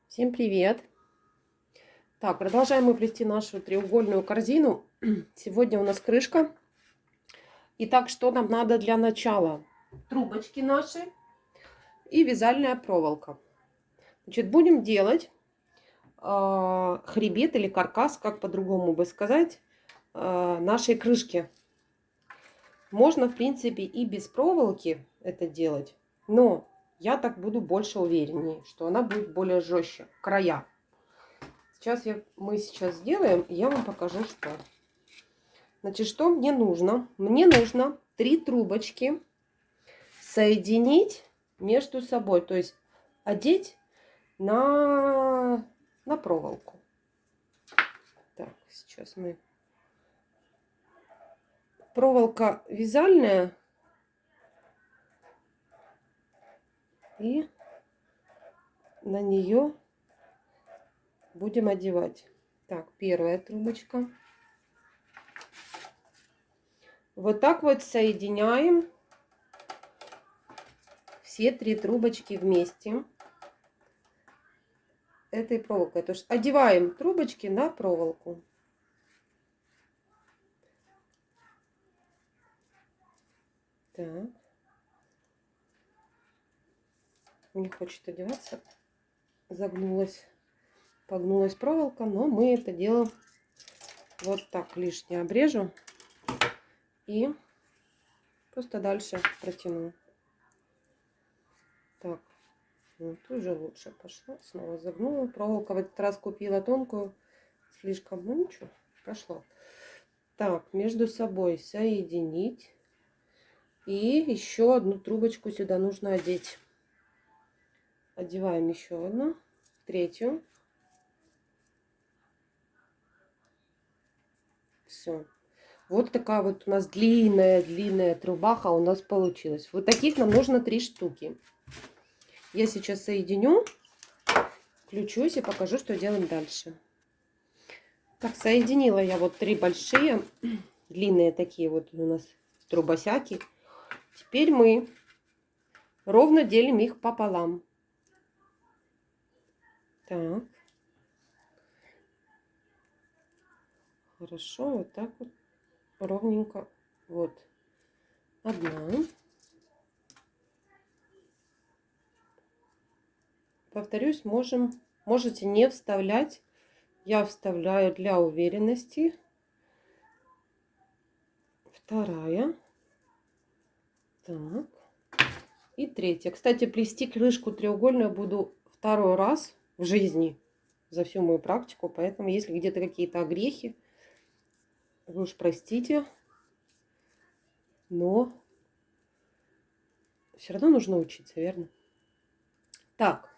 Всем привет! Так, продолжаем мы плести нашу треугольную корзину. Сегодня у нас крышка. Итак, что нам надо для начала? Трубочки наши и вязальная проволока. Значит, будем делать хребет или каркас, как по-другому бы сказать, нашей крышки. Можно, в принципе, и без проволоки это делать, но я так буду больше увереннее, что она будет более жестче, края. Мы сейчас сделаем, и я вам покажу, что. Значит, что мне нужно? Мне нужно 3 трубочки соединить между собой, то есть одеть на проволоку. Так, сейчас мы... Проволока вязальная. И на нее будем одевать. Так, первая трубочка. Вот так вот соединяем все 3 трубочки вместе этой проволокой. То есть одеваем трубочки на проволоку. Так. Не хочет одеваться. Загнулась, погнулась проволока, но мы это дело вот так лишнее обрежу и просто дальше протяну. Так, вот уже лучше пошло. Снова загнула. Проволока в этот раз купила тонкую, слишком, ну ничего, прошло. Так, между собой соединить. И еще одну трубочку сюда нужно одеть. Одеваем еще одну, третью. Все. Вот такая вот у нас длинная трубаха у нас получилась. Вот таких нам нужно 3 штуки. Я сейчас соединю, включусь и покажу, что делаем дальше. Так, соединила я вот 3 большие, длинные такие вот у нас трубосяки. Теперь мы ровно делим их пополам. Так. Хорошо, вот так вот ровненько. Вот. Одна. Повторюсь, можете не вставлять. Я вставляю для уверенности. Вторая. Так. И третья. Кстати, плести крышку треугольную буду второй раз в жизни за всю мою практику. Поэтому, если где-то какие-то огрехи, вы уж простите. Но все равно нужно учиться, верно? Так.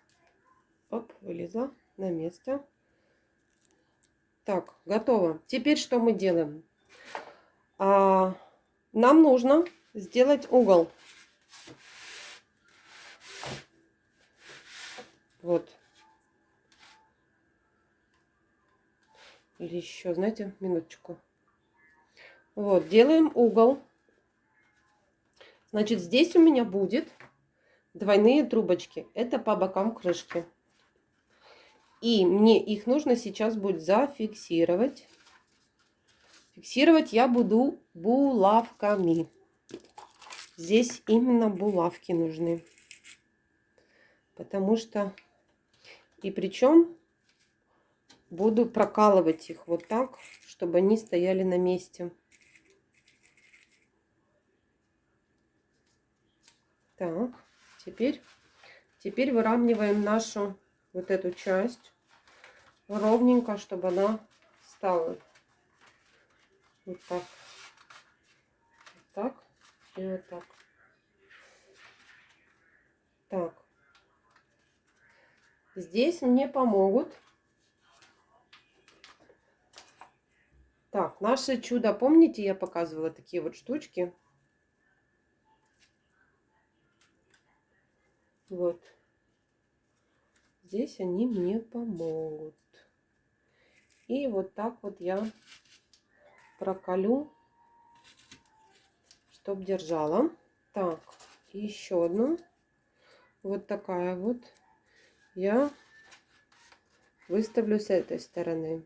Оп, вылезла на место. Так, готово. Теперь что мы делаем? Нам нужно сделать угол. Вот. Или еще, знаете, минуточку. Вот, делаем угол. Значит, здесь у меня будет двойные трубочки. Это по бокам крышки. И мне их нужно сейчас будет зафиксировать. Фиксировать я буду булавками. Здесь именно булавки нужны. Потому что... И причем буду прокалывать их вот так, чтобы они стояли на месте. Так, теперь выравниваем нашу вот эту часть ровненько, чтобы она стала вот так, вот так и вот так. Так, здесь мне помогут. Так, наше чудо, помните, я показывала такие вот штучки? Вот. Здесь они мне помогут. И вот так вот я проколю, чтоб держала. Так, еще одну. Вот такая вот я выставлю с этой стороны.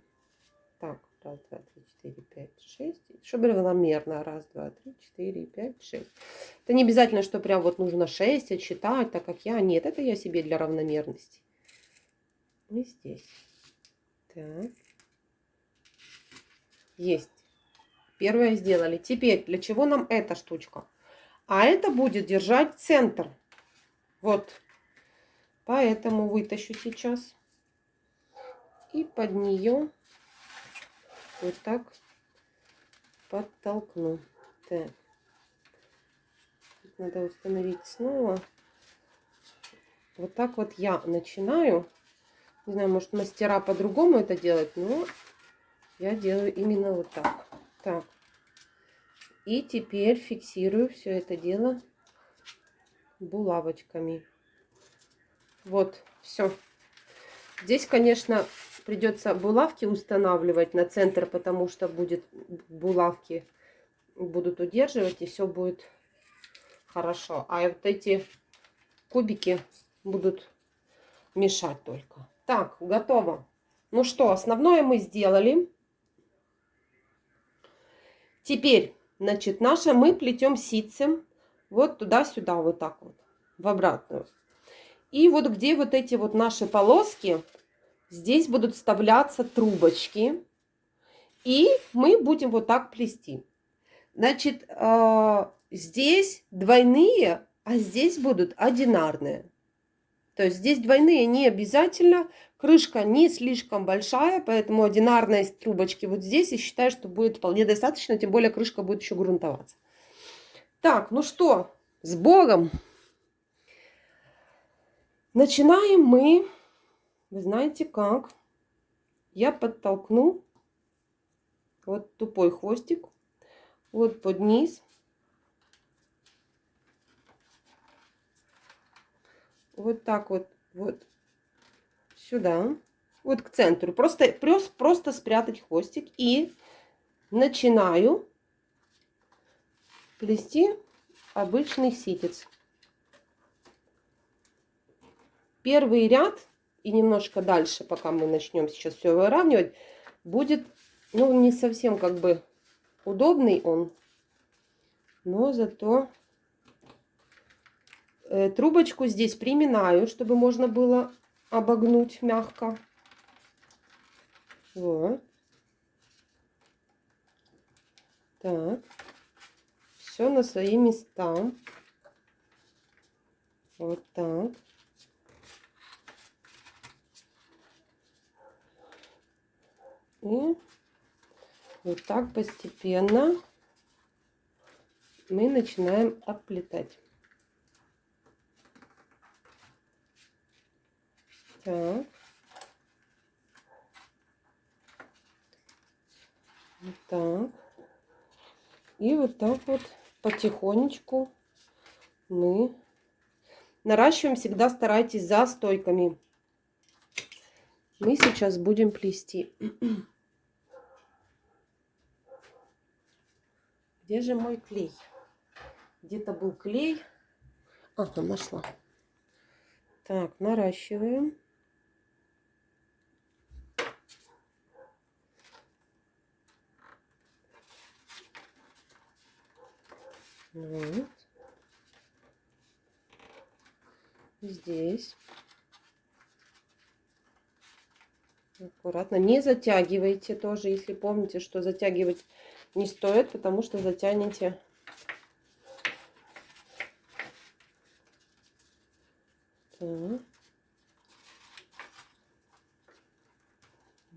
Так, раз, два, три, четыре, пять, шесть. Чтобы равномерно. Раз, два, три, четыре, пять, шесть. Это не обязательно, что прям вот нужно 6 отсчитать, так как я. Нет, это я себе для равномерности. И здесь. Так. Есть. Первое сделали. Теперь, для чего нам эта штучка? А это будет держать центр. Вот. Поэтому вытащу сейчас. И под нее вот так подтолкну. Так. Надо установить снова. Вот так вот я начинаю. Не знаю, может, мастера по-другому это делают, но я делаю именно вот так. Так. И теперь фиксирую все это дело булавочками. Вот, все. Здесь, конечно, придется булавки устанавливать на центр, потому что булавки будут удерживать, и все будет хорошо. А вот эти кубики будут мешать только. Так, готово. Ну что, основное мы сделали. Теперь, значит, мы плетем ситцем вот туда-сюда, вот так вот, в обратную. И вот где вот эти вот наши полоски, здесь будут вставляться трубочки. И мы будем вот так плести. Значит, здесь двойные, а здесь будут одинарные. То есть здесь двойные не обязательно. Крышка не слишком большая, поэтому одинарные трубочки вот здесь. И считаю, что будет вполне достаточно. Тем более крышка будет еще грунтоваться. Так, ну что, с Богом! Начинаем мы, вы знаете как. Я подтолкну вот тупой хвостик вот под низ. Вот так вот сюда, вот к центру. Просто спрятать хвостик. И начинаю плести обычный ситец. Первый ряд и немножко дальше, пока мы начнем сейчас все выравнивать, будет, ну, не совсем как бы удобный он, но зато трубочку здесь приминаю, чтобы можно было обогнуть мягко. Вот. Так. Все на свои места. Вот так. И вот так постепенно мы начинаем оплетать. Так. Вот так. И вот так вот потихонечку мы наращиваем. Всегда старайтесь за стойками. Мы сейчас будем плести. Где же мой клей? Где-то был клей. Ага, нашла. Так, наращиваем. Вот. Здесь. Аккуратно. Не затягивайте тоже, если помните, что затягивать не стоит, потому что затянете. Так.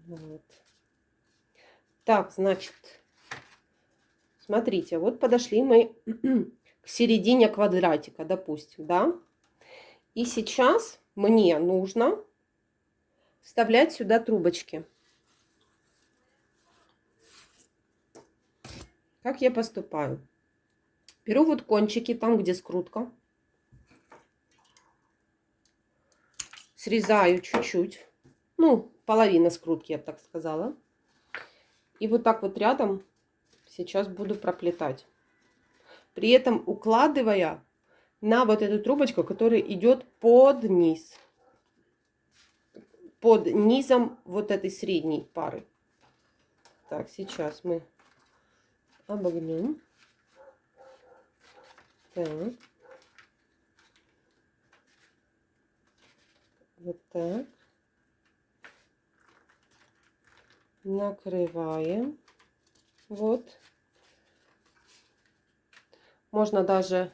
Вот. Так, значит, смотрите, вот подошли мы к середине квадратика, допустим, да? И сейчас мне нужно вставлять сюда трубочки. Как я поступаю? Беру вот кончики, там, где скрутка. Срезаю чуть-чуть. Ну, половина скрутки, я бы так сказала. И вот так вот рядом сейчас буду проплетать. При этом укладывая на вот эту трубочку, которая идет под низ. под низом вот этой средней пары. Так, сейчас мы обогнем. Так. Вот так. Накрываем. Вот. Можно даже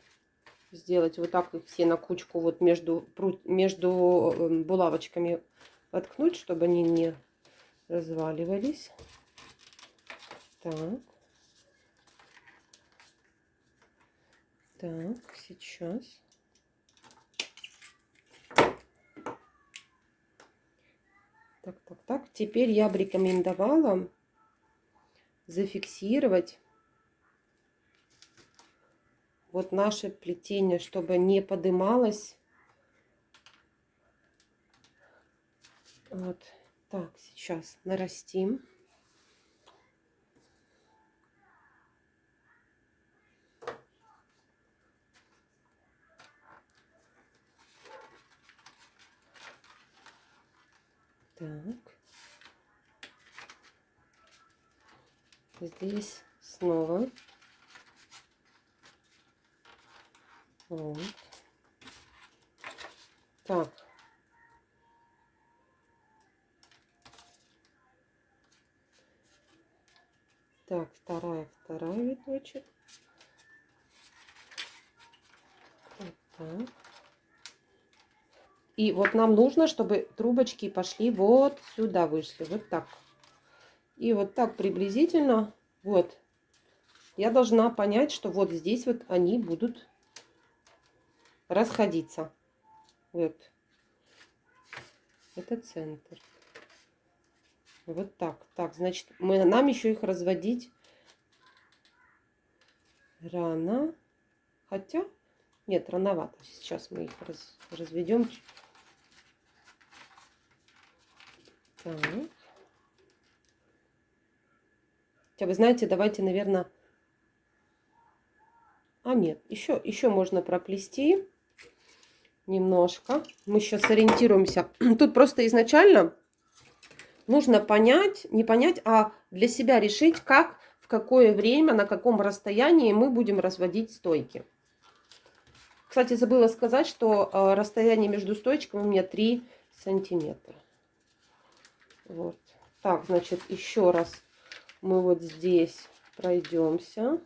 сделать вот так их все на кучку, вот между булавочками воткнуть, чтобы они не разваливались. Так. Так, сейчас. Так. Теперь я бы рекомендовала зафиксировать вот наше плетение, чтобы не подымалось. Вот. Так, сейчас нарастим. Так. Здесь снова. Вот. Так. Так, второй виточек. Так. И вот нам нужно, чтобы трубочки пошли вот сюда, вышли, вот так. И вот так приблизительно, вот, я должна понять, что вот здесь вот они будут расходиться. Вот. Это центр. Вот так. Так, значит, нам еще их разводить рано. Хотя, нет, рановато. Сейчас мы их разведем. Так. Хотя, вы знаете, давайте, наверное... А, нет, еще можно проплести немножко. Мы сейчас сориентируемся. Тут просто изначально нужно понять, не понять, а для себя решить, как, в какое время, на каком расстоянии мы будем разводить стойки. Кстати, забыла сказать, что расстояние между стойчиками у меня 3 сантиметра. Вот. Так, значит, еще раз мы вот здесь пройдемся.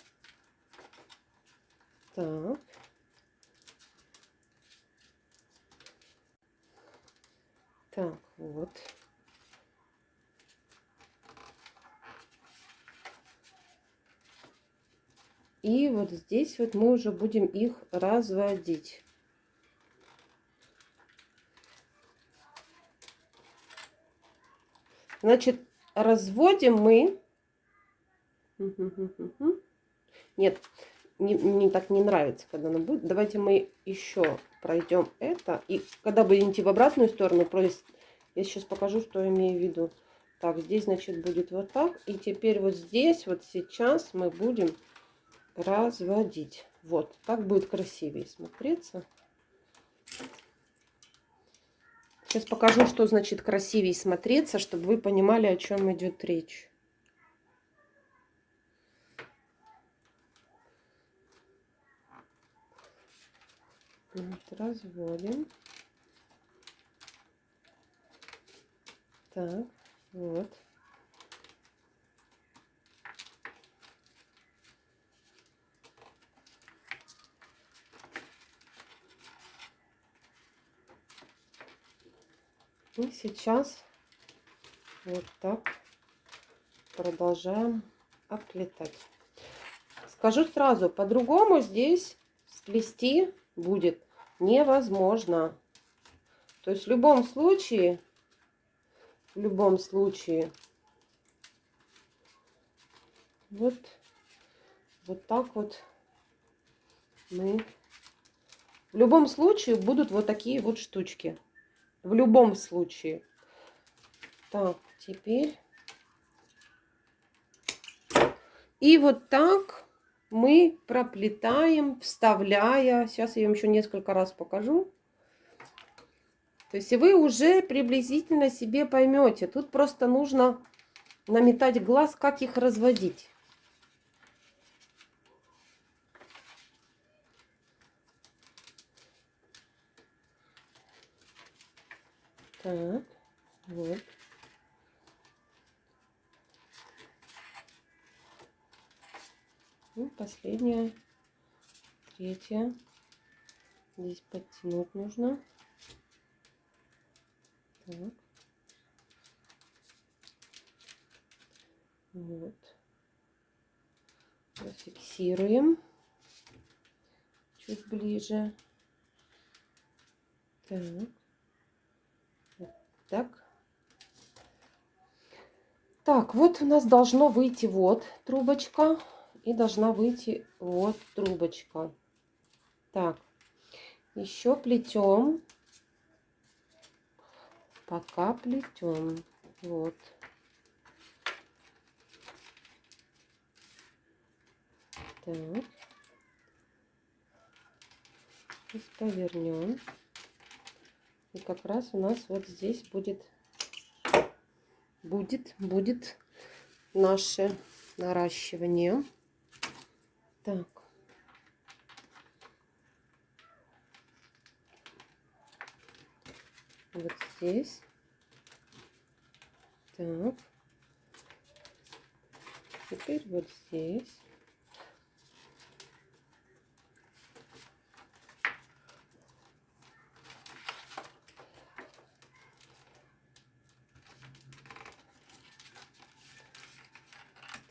Так. Так, вот. И вот здесь вот мы уже будем их разводить. Значит, разводим мы... Нет, мне так не нравится, когда она будет. Давайте мы еще пройдем это. И когда будете в обратную сторону, я сейчас покажу, что я имею в виду. Так, здесь, значит, будет вот так. И теперь вот здесь, вот сейчас мы будем разводить. Вот, так будет красивее смотреться. Сейчас покажу, что значит красивее смотреться, чтобы вы понимали, о чем идет речь. Вот, разводим. Так, вот. И сейчас вот так продолжаем оплетать. Скажу сразу, по-другому здесь сплести будет невозможно. То есть в любом случае, вот так вот мы... В любом случае будут вот такие вот штучки. В любом случае. Так, теперь... И вот так мы проплетаем, вставляя. Сейчас я вам еще несколько раз покажу. То есть и вы уже приблизительно себе поймете. Тут просто нужно наметать глаз, как их разводить. Так, вот. И последняя, третья. Здесь подтянуть нужно. Так. Вот. Зафиксируем чуть ближе. Так. Вот так. Так, вот у нас должно выйти вот трубочка. И должна выйти вот трубочка. Так. Еще плетем. Пока плетем. Вот. Так. Сейчас повернем. И как раз у нас вот здесь будет наше наращивание. Так. Вот здесь. Так. Теперь вот здесь.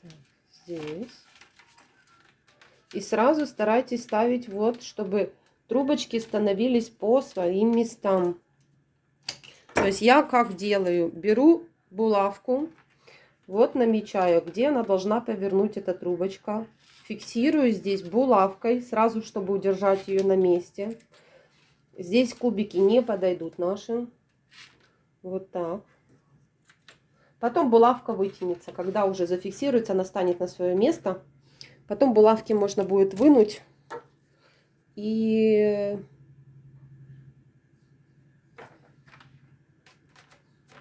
Так, здесь. И сразу старайтесь ставить вот, чтобы трубочки становились по своим местам. То есть я как делаю? Беру булавку, вот намечаю, где она должна повернуть, эта трубочка. Фиксирую здесь булавкой, сразу, чтобы удержать ее на месте. Здесь кубики не подойдут наши. Вот так. Потом булавка вытянется. Когда уже зафиксируется, она станет на свое место. Потом булавки можно будет вынуть. И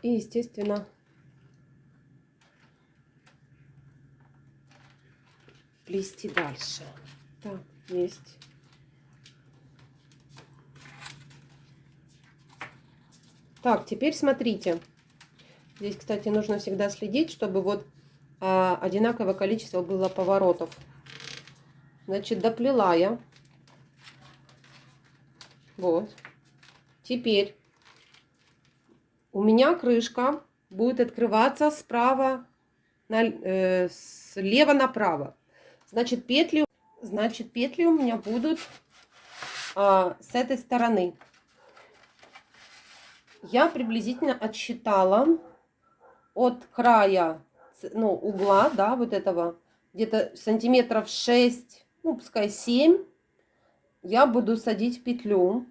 естественно, плести дальше. Так, есть. Так, теперь смотрите. Здесь, кстати, нужно всегда следить, чтобы вот одинаковое количество было поворотов. Значит, доплела я. Вот. Теперь у меня крышка будет открываться справа, слева направо. Значит, петли у меня будут с этой стороны. Я приблизительно отсчитала от края, ну, угла, да, вот этого, где-то сантиметров 6, ну, пускай 7, я буду садить петлю.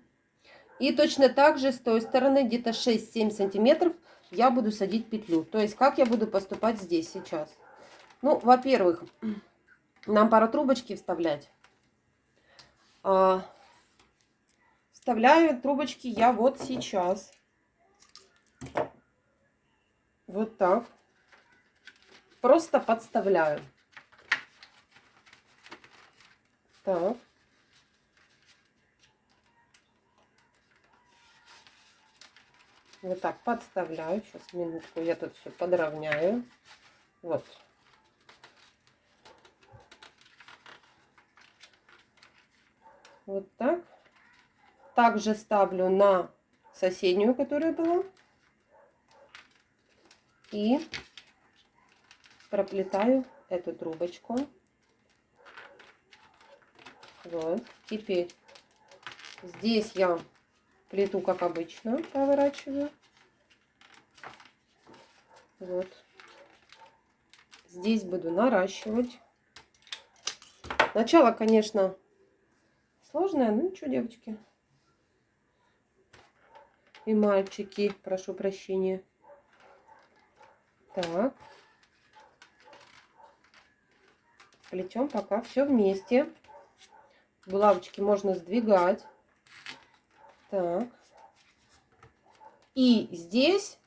И точно так же с той стороны, где-то 6-7 сантиметров, я буду садить петлю. То есть, как я буду поступать здесь сейчас? Ну, во-первых, нам пора трубочки вставлять. Вставляю трубочки я вот сейчас. Вот так. Просто подставляю. Так. Вот так подставляю. Сейчас, минутку, я тут все подровняю. Вот. Вот так. Также ставлю на соседнюю, которая была. И проплетаю эту трубочку. Вот. Теперь здесь я плету, как обычно, поворачиваю. Вот. Здесь буду наращивать. Начало, конечно, сложное, но ничего, девочки. И мальчики, прошу прощения. Так. Плетем пока все вместе. Булавочки можно сдвигать. Так. И здесь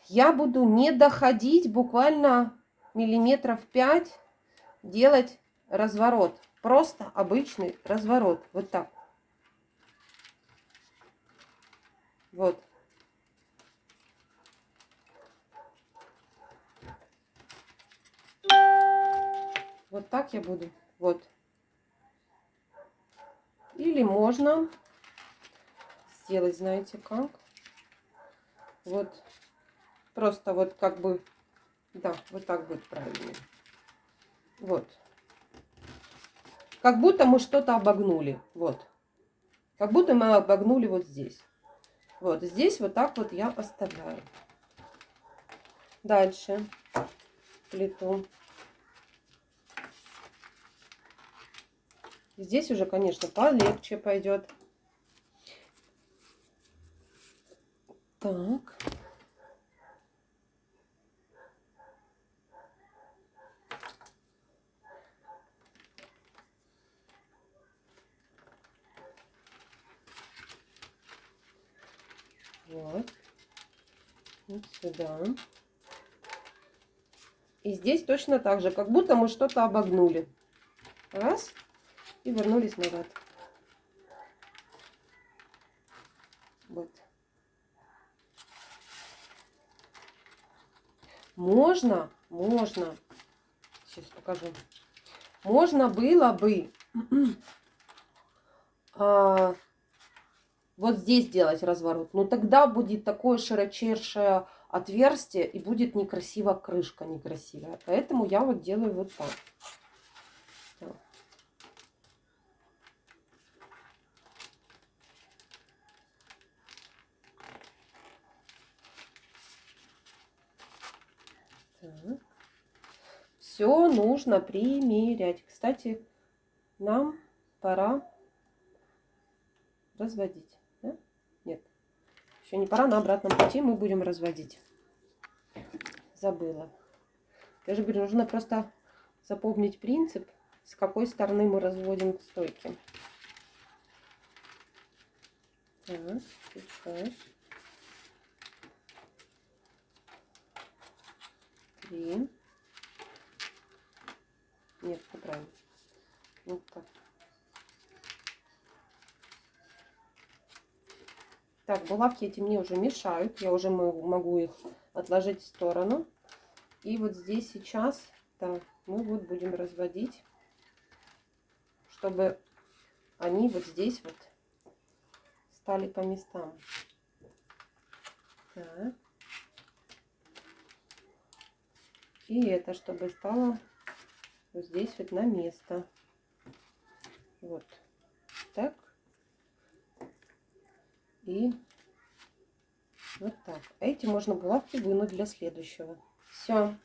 я буду не доходить, буквально миллиметров 5 делать разворот. Просто обычный разворот. Вот так. Вот. Вот так я буду. Вот. Или можно сделать, знаете как? Вот. Просто вот как бы, да, вот так будет правильно. Вот. Как будто мы что-то обогнули. Вот. Как будто мы обогнули вот здесь. Вот здесь вот так вот я оставляю. Дальше плиту. Здесь уже, конечно, полегче пойдет. Так. Вот. Вот сюда. И здесь точно так же, как будто мы что-то обогнули. Раз. И вернулись назад. Вот. Можно. Сейчас покажу. Можно было бы вот здесь делать разворот. Но тогда будет такое широчайшее отверстие и будет некрасиво крышка некрасивая. Поэтому я вот делаю вот так. Так. Так. Все нужно примерять. Кстати, нам пора разводить. Да? Нет, еще не пора. На обратном пути мы будем разводить. Забыла. Я же говорю, нужно просто запомнить принцип, с какой стороны мы разводим стойки. Так, сейчас. 3. Нет, неправильно. Вот так. Так, булавки эти мне уже мешают. Я уже могу их отложить в сторону. И вот здесь сейчас, да, мы вот будем разводить, чтобы они вот здесь вот стали по местам. Так. И это, чтобы стало вот здесь вот на место. Вот. Так. И вот так. Эти можно булавки вынуть для следующего. Все.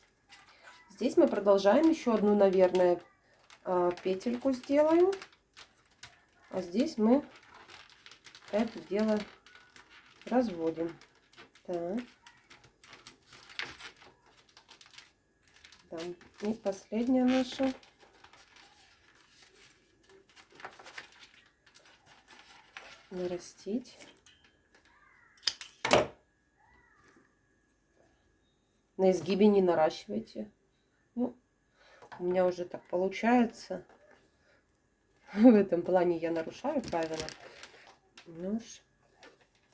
Здесь мы продолжаем еще одну, наверное, петельку сделаем. А здесь мы это дело разводим. Так. Да. И последняя наша. Нарастить. На изгибе не наращивайте. Ну, у меня уже так получается. В этом плане я нарушаю правила. Ну уж,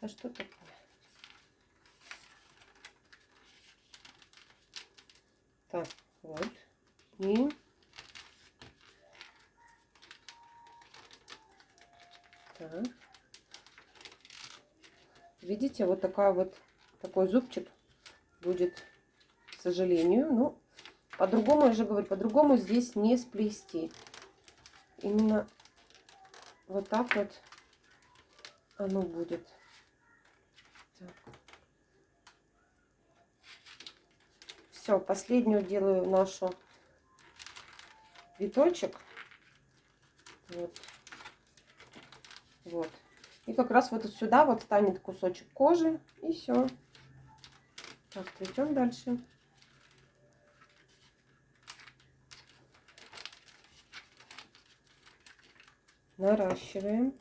а что такое? Так, вот. И так. Видите, вот такой зубчик будет, к сожалению. Ну, по-другому, я же говорю, по-другому здесь не сплести. Именно вот так вот оно будет. Так. Все, последнюю делаю нашу виточек. Вот. Вот. И как раз вот сюда вот станет кусочек кожи. И все. Так, плетем дальше. Наращиваем.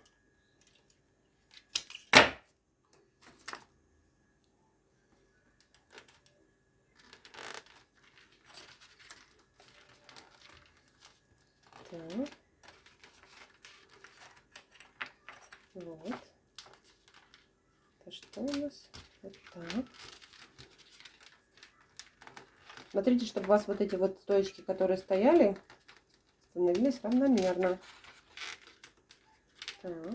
что у нас? Вот так. Смотрите, чтобы у вас вот эти вот стоечки, которые стояли, становились равномерно. Так.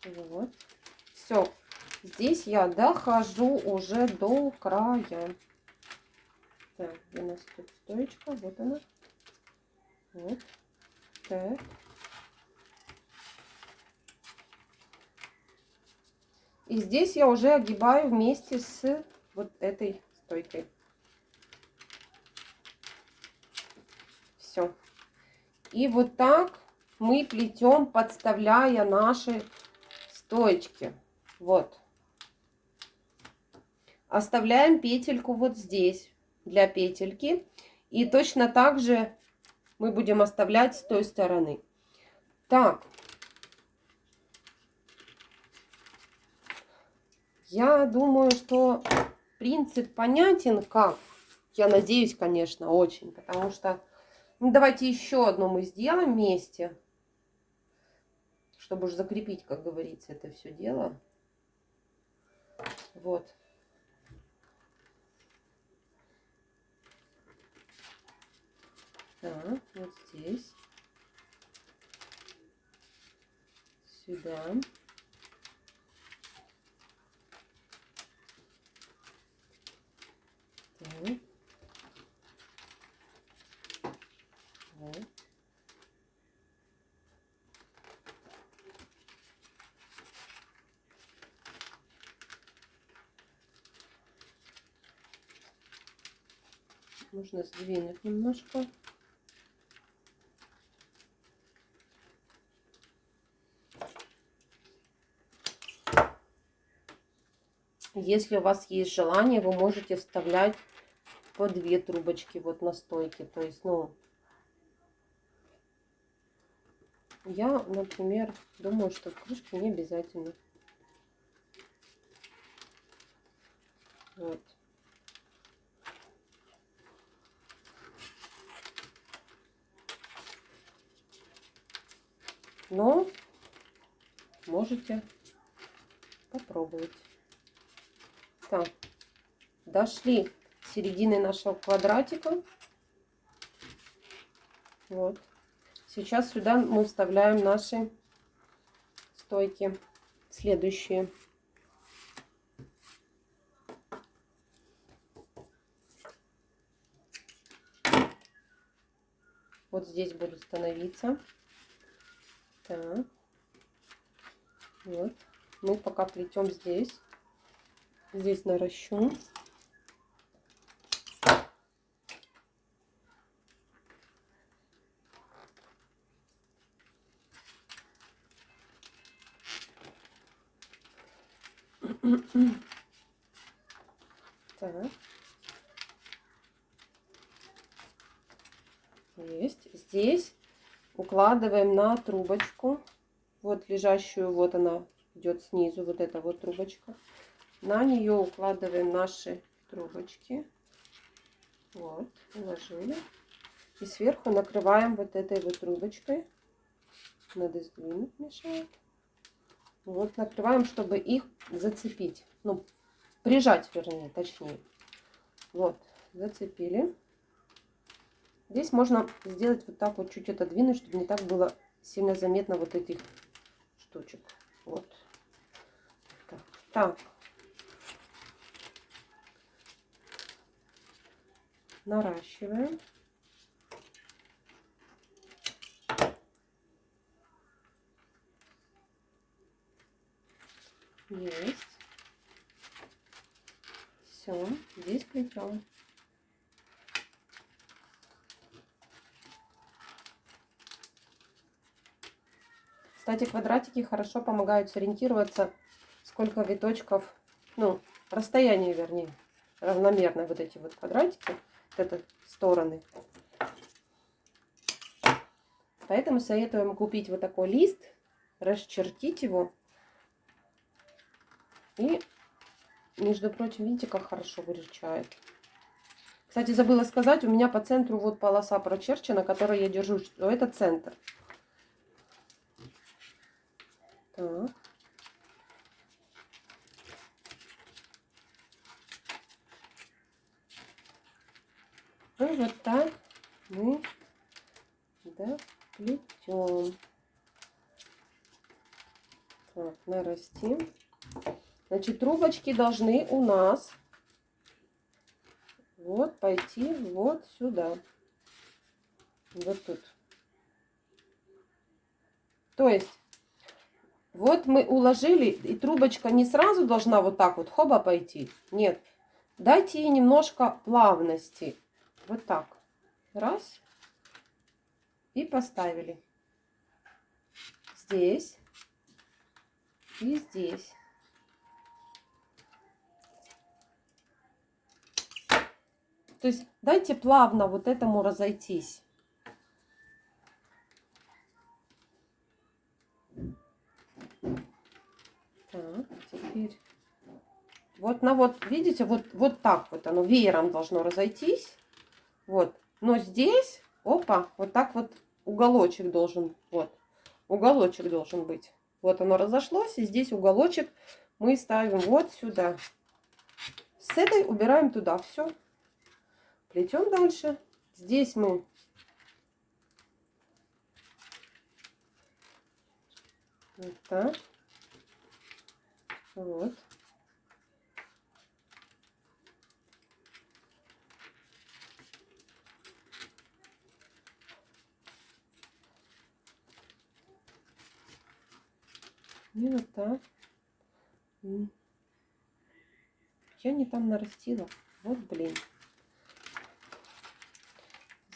Вот. Все. Здесь я дохожу уже до края. Так, где у нас тут стоечка? Вот она. Вот. Так. И здесь я уже огибаю вместе с вот этой стойкой. Все. И вот так мы плетем, подставляя наши стоечки. Вот. Оставляем петельку вот здесь для петельки. И точно так же мы будем оставлять с той стороны. Так. Я думаю, что принцип понятен как. Я надеюсь, конечно, очень. Потому что, ну, давайте еще одну мы сделаем вместе. Чтобы уж закрепить, как говорится, это все дело. Вот. Так, вот здесь. Сюда. Так. Вот. Можно сдвинуть немножко. Если у вас есть желание, вы можете вставлять по 2 трубочки вот на стойке. То есть, ну, я, например, думаю, что крышки не обязательно. Вот. Но можете попробовать. Так, дошли к середине нашего квадратика. Вот. Сейчас сюда мы вставляем наши стойки следующие. Вот здесь будут становиться. Так. Вот. Мы пока плетем здесь. Здесь наращу. Так. Есть. Здесь укладываем на трубочку. Вот лежащую, вот она идет снизу, вот эта вот трубочка. На нее укладываем наши трубочки. Вот, уложили. И сверху накрываем вот этой вот трубочкой. Надо сдвинуть, мешает. Вот, накрываем, чтобы их зацепить. Ну, прижать, вернее, точнее. Вот, зацепили. Здесь можно сделать вот так вот, чуть отодвинуть, чтобы не так было сильно заметно вот этих штучек. Вот. Так. Так. Наращиваем. Есть. Все, здесь плетем. Кстати, квадратики хорошо помогают сориентироваться, сколько виточков, ну, расстояние, вернее, равномерно вот эти вот квадратики, вот это стороны. Поэтому советуем купить вот такой лист, расчертить его. И, между прочим, видите, как хорошо выручает. Кстати, забыла сказать, у меня по центру вот полоса прочерчена, которой я держу, что это центр. Так. Ну, вот так мы доплетем. Так, нарастим. Значит, трубочки должны у нас вот пойти вот сюда. Вот тут. То есть, вот мы уложили, и трубочка не сразу должна вот так вот хоба пойти. Нет. Дайте ей немножко плавности. Вот так. Раз. И поставили. Здесь. И здесь. То есть дайте плавно вот этому разойтись. Так, теперь вот на вот, видите, вот так вот оно веером должно разойтись. Вот. Но здесь, опа, вот так вот уголочек должен, вот, уголочек должен быть. Вот оно разошлось, и здесь уголочек мы ставим вот сюда. С этой убираем туда, все. Плетем дальше. Здесь мы вот так. Вот. И вот так. Я не там нарастила. Вот блин.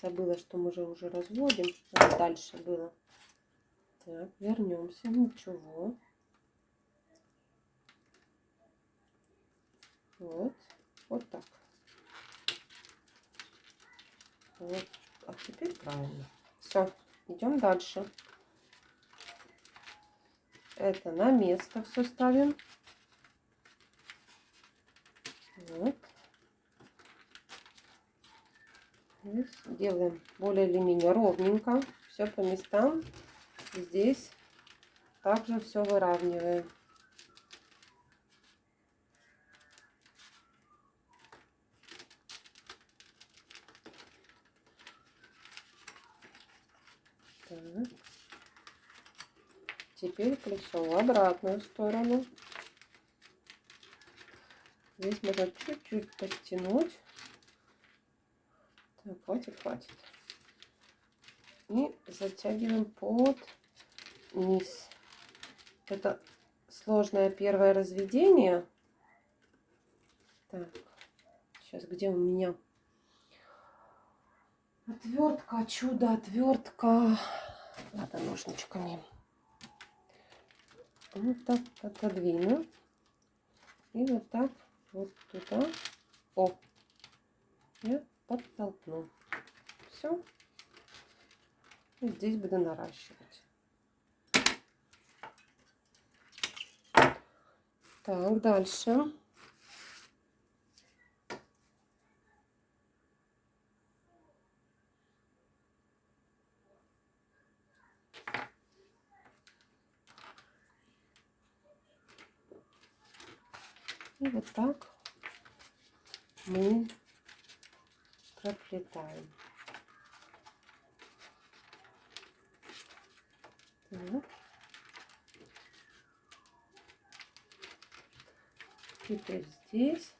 Забыла, что мы же уже разводим. А дальше было. Так, вернемся. Ничего. Вот. Вот так. Вот. А теперь правильно. Все. Идем дальше. Это на место все ставим. Вот. Делаем более или менее ровненько. Все по местам. Здесь также все выравниваем. Так. Теперь плечо в обратную сторону. Здесь можно чуть-чуть подтянуть. Так, хватит, хватит. И затягиваем под низ. Это сложное первое разведение. Так, сейчас где у меня отвертка, чудо, отвертка. Ладно, ножничками. Вот так отодвину. И вот так вот туда. О, я подтолкну. Все. И здесь буду наращивать. Так, дальше. И вот так мы проплетаем. Так. Теперь здесь.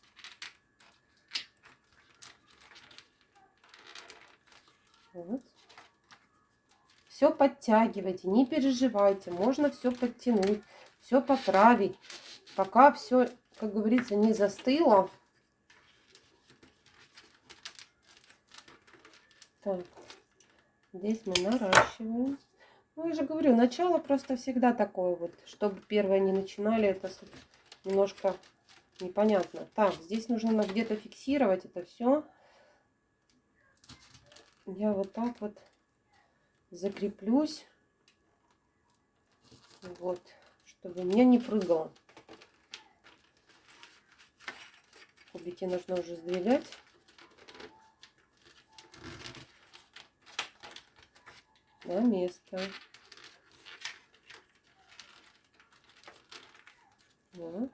Вот. Все подтягивайте, не переживайте. Можно все подтянуть, все поправить. Пока все, как говорится, не застыло. Так, здесь мы наращиваем. Ну, я же говорю, начало просто всегда такое вот. Чтобы первое не начинали, это немножко непонятно. Так, здесь нужно где-то фиксировать это все. Я вот так вот закреплюсь. Вот, чтобы у меня не прыгало. Кубики нужно уже сдвигать. На место. Вот.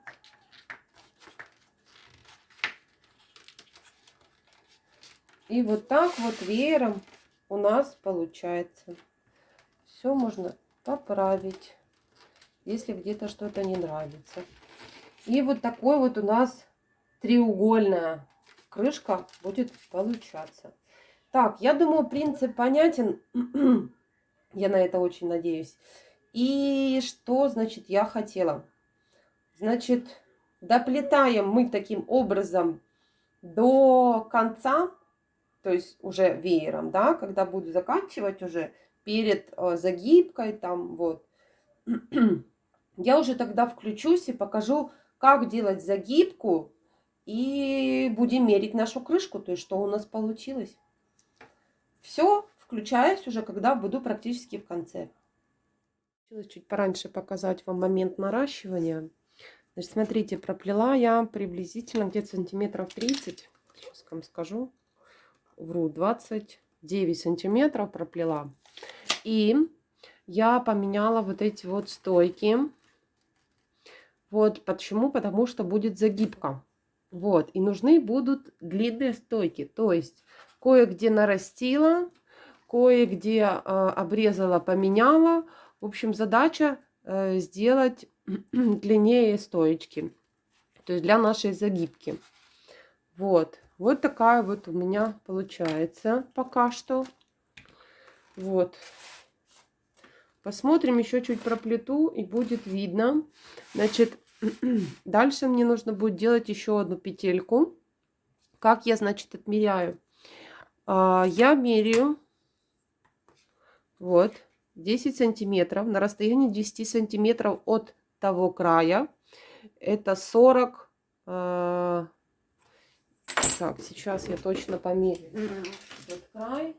И вот так вот веером у нас получается. Все можно поправить, если где-то что-то не нравится. И вот такой вот у нас треугольная крышка будет получаться. Так, я думаю, принцип понятен. Я на это очень надеюсь. И что, значит, я хотела? Значит, доплетаем мы таким образом до конца, то есть уже веером, да, когда буду заканчивать уже перед загибкой, там вот. Я уже тогда включусь и покажу, как делать загибку. И будем мерить нашу крышку, то есть что у нас получилось. Все, включаюсь уже, когда буду практически в конце. Чуть пораньше показать вам момент наращивания. Значит, смотрите, проплела я приблизительно где-то сантиметров 30. Сейчас вам скажу. Вру, 29 сантиметров проплела. И я поменяла вот эти вот стойки. Вот почему? Потому что будет загибка. Вот. И нужны будут длинные стойки. То есть кое-где нарастила, кое-где обрезала, поменяла. В общем, задача сделать длиннее стоечки. То есть для нашей загибки. Вот. Вот такая вот у меня получается пока что. Вот. Посмотрим еще чуть проплету и будет видно. Значит, дальше мне нужно будет делать еще одну петельку. Как я, значит, отмеряю? Я меряю вот 10 сантиметров на расстоянии 10 сантиметров от того края. Это 40. Так, сейчас я точно померю. Вот край.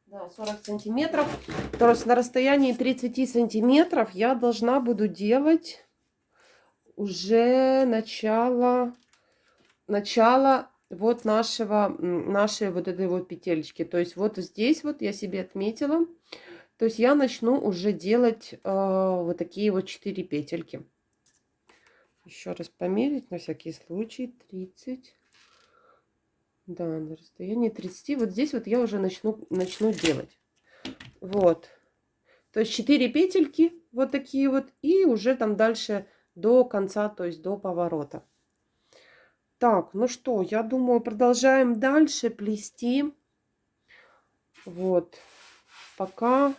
Да, 40 сантиметров. То есть на расстоянии 30 сантиметров я должна буду делать уже начало вот нашей вот этой вот петелечки. То есть вот здесь вот я себе отметила. То есть я начну уже делать вот такие вот 4 петельки. Еще раз померить на всякий случай. 30. Да, на расстоянии 30. Вот здесь вот я уже начну делать. Вот. То есть 4 петельки вот такие вот. И уже там дальше до конца, то есть до поворота. Так, ну что, я думаю, продолжаем дальше плести. Вот. Пока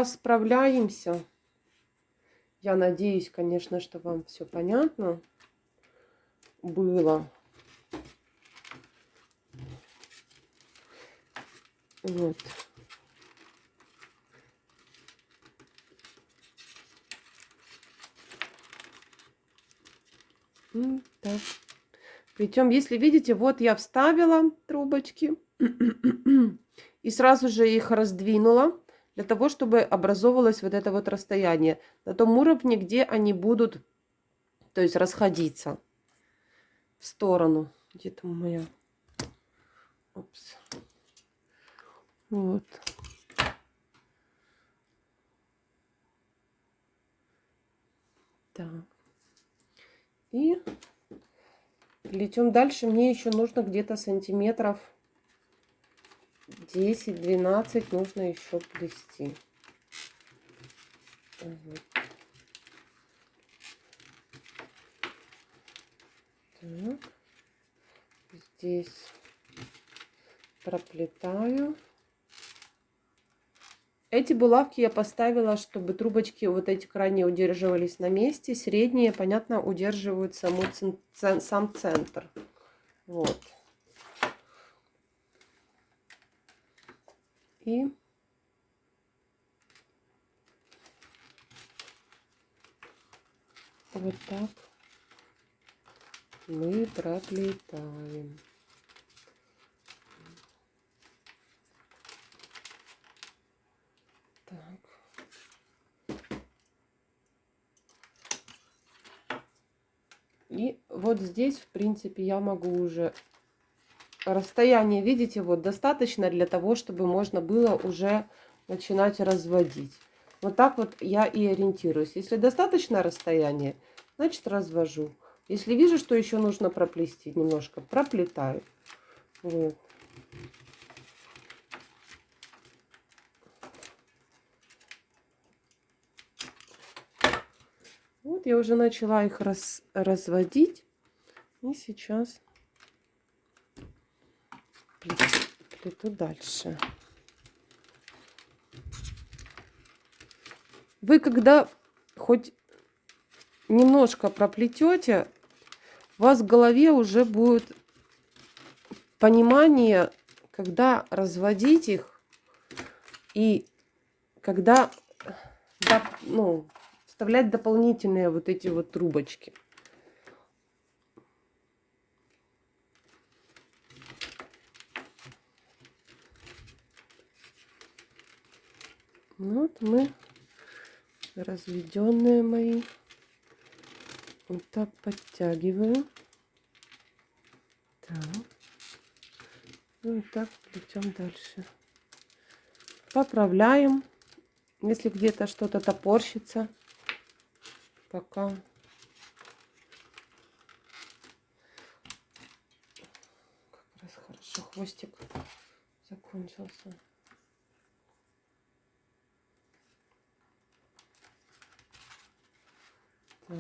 справляемся. Я надеюсь, конечно, что вам все понятно было. Вот. Так. Причем, если видите, вот я вставила трубочки и сразу же их раздвинула для того, чтобы образовывалось вот это вот расстояние на том уровне, где они будут, то есть расходиться в сторону. Где там моя? Опс. Вот. Так. И плетем дальше. Мне еще нужно где-то сантиметров 10-12 нужно еще плести. Угу. Так. Здесь проплетаю. Эти булавки я поставила, чтобы трубочки вот эти крайние удерживались на месте. Средние, понятно, удерживают сам центр. Вот. И вот так мы проплетаем. Так. И вот здесь, в принципе, я могу уже... Расстояние, видите, вот достаточно для того, чтобы можно было уже начинать разводить. Вот так вот я и ориентируюсь. Если достаточно расстояние, значит развожу. Если вижу, что еще нужно проплести немножко, проплетаю. Вот. Вот я уже начала их разводить. И сейчас плету дальше. Вы когда хоть немножко проплетете, у вас в голове уже будет понимание, когда разводить их и когда вставлять дополнительные вот эти вот трубочки. Вот мы разведенные мои. Вот так подтягиваю. Так. И вот так плетем дальше. Поправляем. Если где-то что-то топорщится, пока. Как раз хорошо хвостик закончился. Так.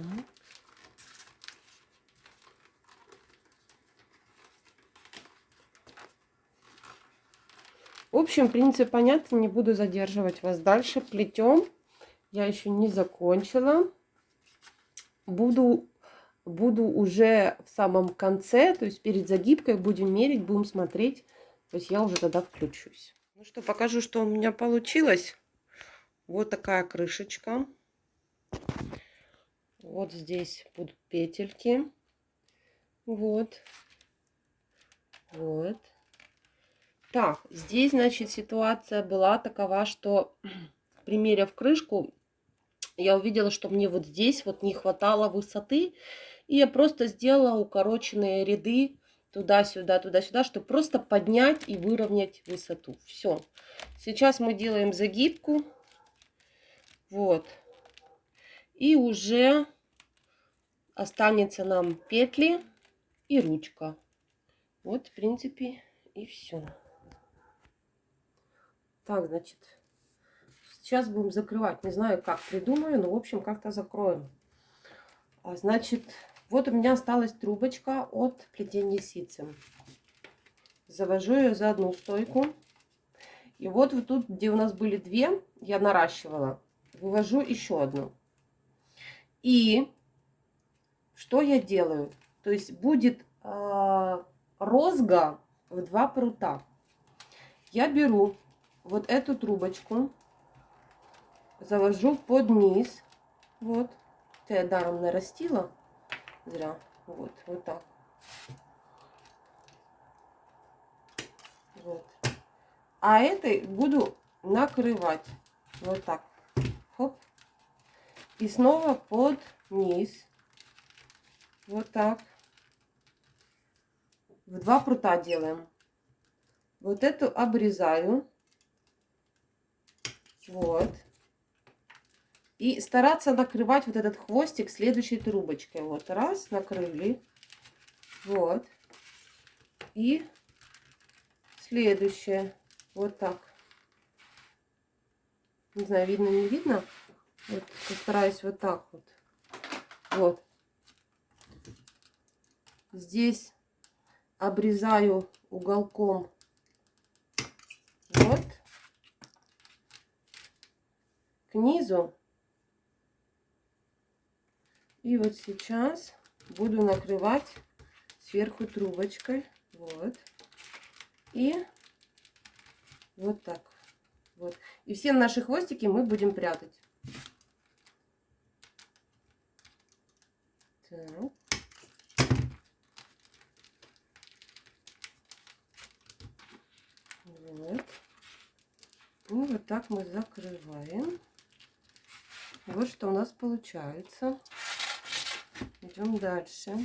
В общем, принцип понятно, не буду задерживать вас дальше. Плетем. Я еще не закончила. Буду уже в самом конце, то есть перед загибкой будем мерить, будем смотреть. То есть я уже тогда включусь. Ну что, покажу, что у меня получилось. Вот такая крышечка. Вот здесь будут петельки. Вот. Вот. Так, здесь, значит, ситуация была такова, что, примерив крышку, я увидела, что мне вот здесь вот не хватало высоты. И я просто сделала укороченные ряды туда-сюда, туда-сюда, чтобы просто поднять и выровнять высоту. Все. Сейчас мы делаем загибку. Вот. И уже останется нам петли и ручка. Вот, в принципе, и все. Так, значит, сейчас будем закрывать. Не знаю, как придумаю, но, в общем, как-то закроем. Значит, вот у меня осталась трубочка от плетения ситцем. Завожу ее за одну стойку. И вот тут, где у нас были две, я наращивала. Вывожу еще одну. И что я делаю? То есть будет розга в 2 прута. Я беру вот эту трубочку, завожу под низ. Вот. Это я даром нарастила. Зря. Вот, вот так. Вот. А этой буду накрывать. Вот так. Хоп. И снова под низ. Вот так. В 2 прута делаем. Вот эту обрезаю. Вот. И стараться накрывать вот этот хвостик следующей трубочкой. Вот, раз, накрыли. Вот. И следующее. Вот так. Не знаю, видно, не видно. Вот, постараюсь вот так вот. Вот. Здесь обрезаю уголком. Вот. К низу. И вот сейчас буду накрывать сверху трубочкой. Вот. И вот так. Вот. И все наши хвостики мы будем прятать. Так. Вот. И вот так мы закрываем. Вот что у нас получается. Идем дальше.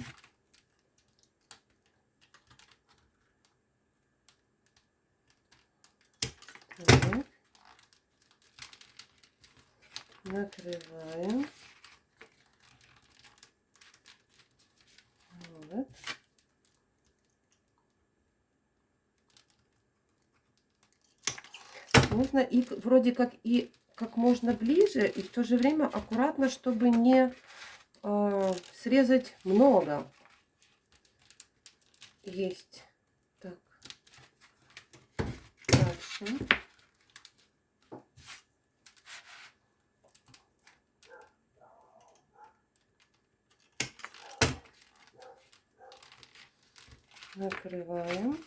Так. Накрываем. Вот. нужно и вроде как и как можно ближе, и в то же время аккуратно, чтобы не срезать много. Есть. Так. Дальше. Накрываем.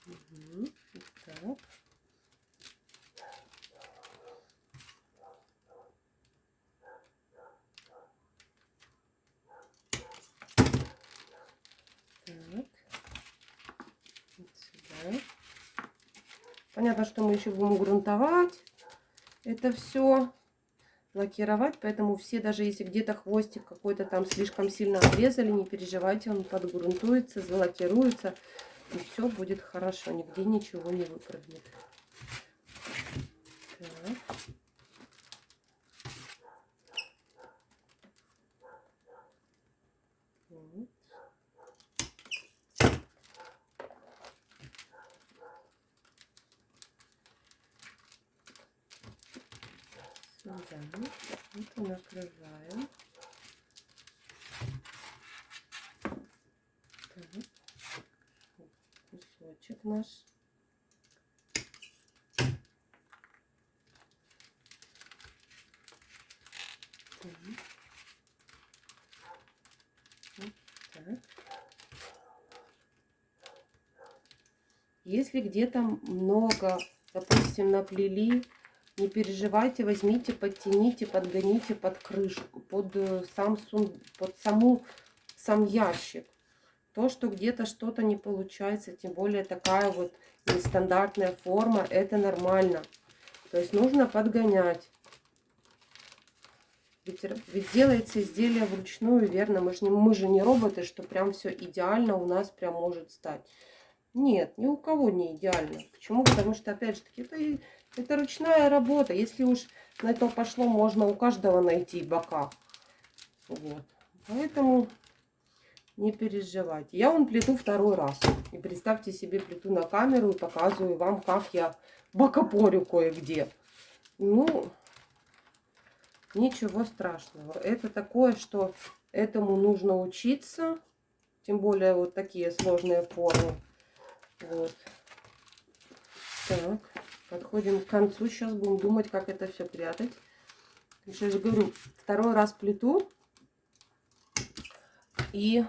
Угу. Так. Так. Вот сюда. Понятно, что мы еще будем грунтовать это все, лакировать, поэтому все, даже если где-то хвостик какой-то там слишком сильно обрезали, не переживайте, он подгрунтуется, залакируется, и все будет хорошо, нигде ничего не выпрыгнет. Так. Вот. Сюда. Это накрываем. Так. Кусочек наш. Так. Вот так. Если где-то много, допустим, наплели, не переживайте, возьмите, подтяните, подгоните под крышку, под сам ящик. То, что где-то что-то не получается, тем более такая вот нестандартная форма, это нормально. То есть нужно подгонять. Ведь делается изделие вручную, верно? Мы же не роботы, что прям все идеально у нас прям может стать. Нет, ни у кого не идеально. Почему? Потому что, опять же таки, это ручная работа. Если уж на это пошло, можно у каждого найти бока. Вот. Поэтому не переживайте. Я вон плету второй раз. И представьте себе, плету на камеру и показываю вам, как я бокопорю кое-где. Ну, ничего страшного. Это такое, что этому нужно учиться. Тем более вот такие сложные формы. Вот. Так, подходим к концу. Сейчас будем думать, как это все прятать. Еще же говорю, второй раз плету. И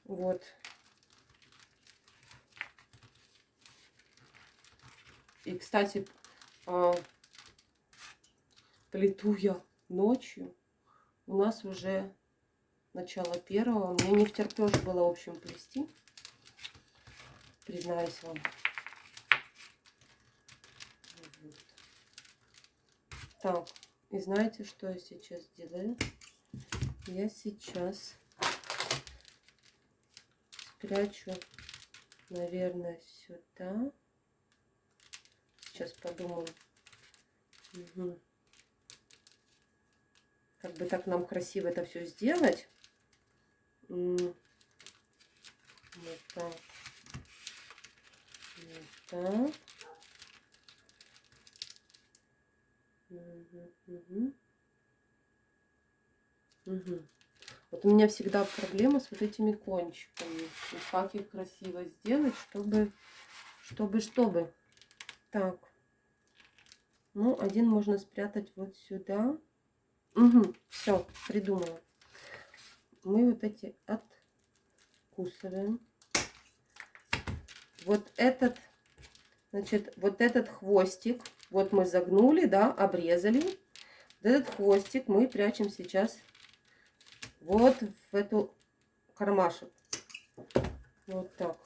вот. И, кстати, плету я ночью. У нас уже начало первого. Мне не втерпёж было, в общем, плести. Признаюсь вам. Вот. Так, и знаете, что я сейчас делаю? Я сейчас спрячу, наверное, сюда. Сейчас подумаю. Угу. Как бы так нам красиво это все сделать. Вот так. Вот так. Угу. Вот у меня всегда проблема с вот этими кончиками. И как их красиво сделать, чтобы. Так. Ну, один можно спрятать вот сюда. Угу. Все, придумала. Мы вот эти откусываем. Вот этот, значит, вот этот хвостик. Вот мы загнули, да, обрезали. Вот этот хвостик мы прячем сейчас вот в эту кармашек. Вот так.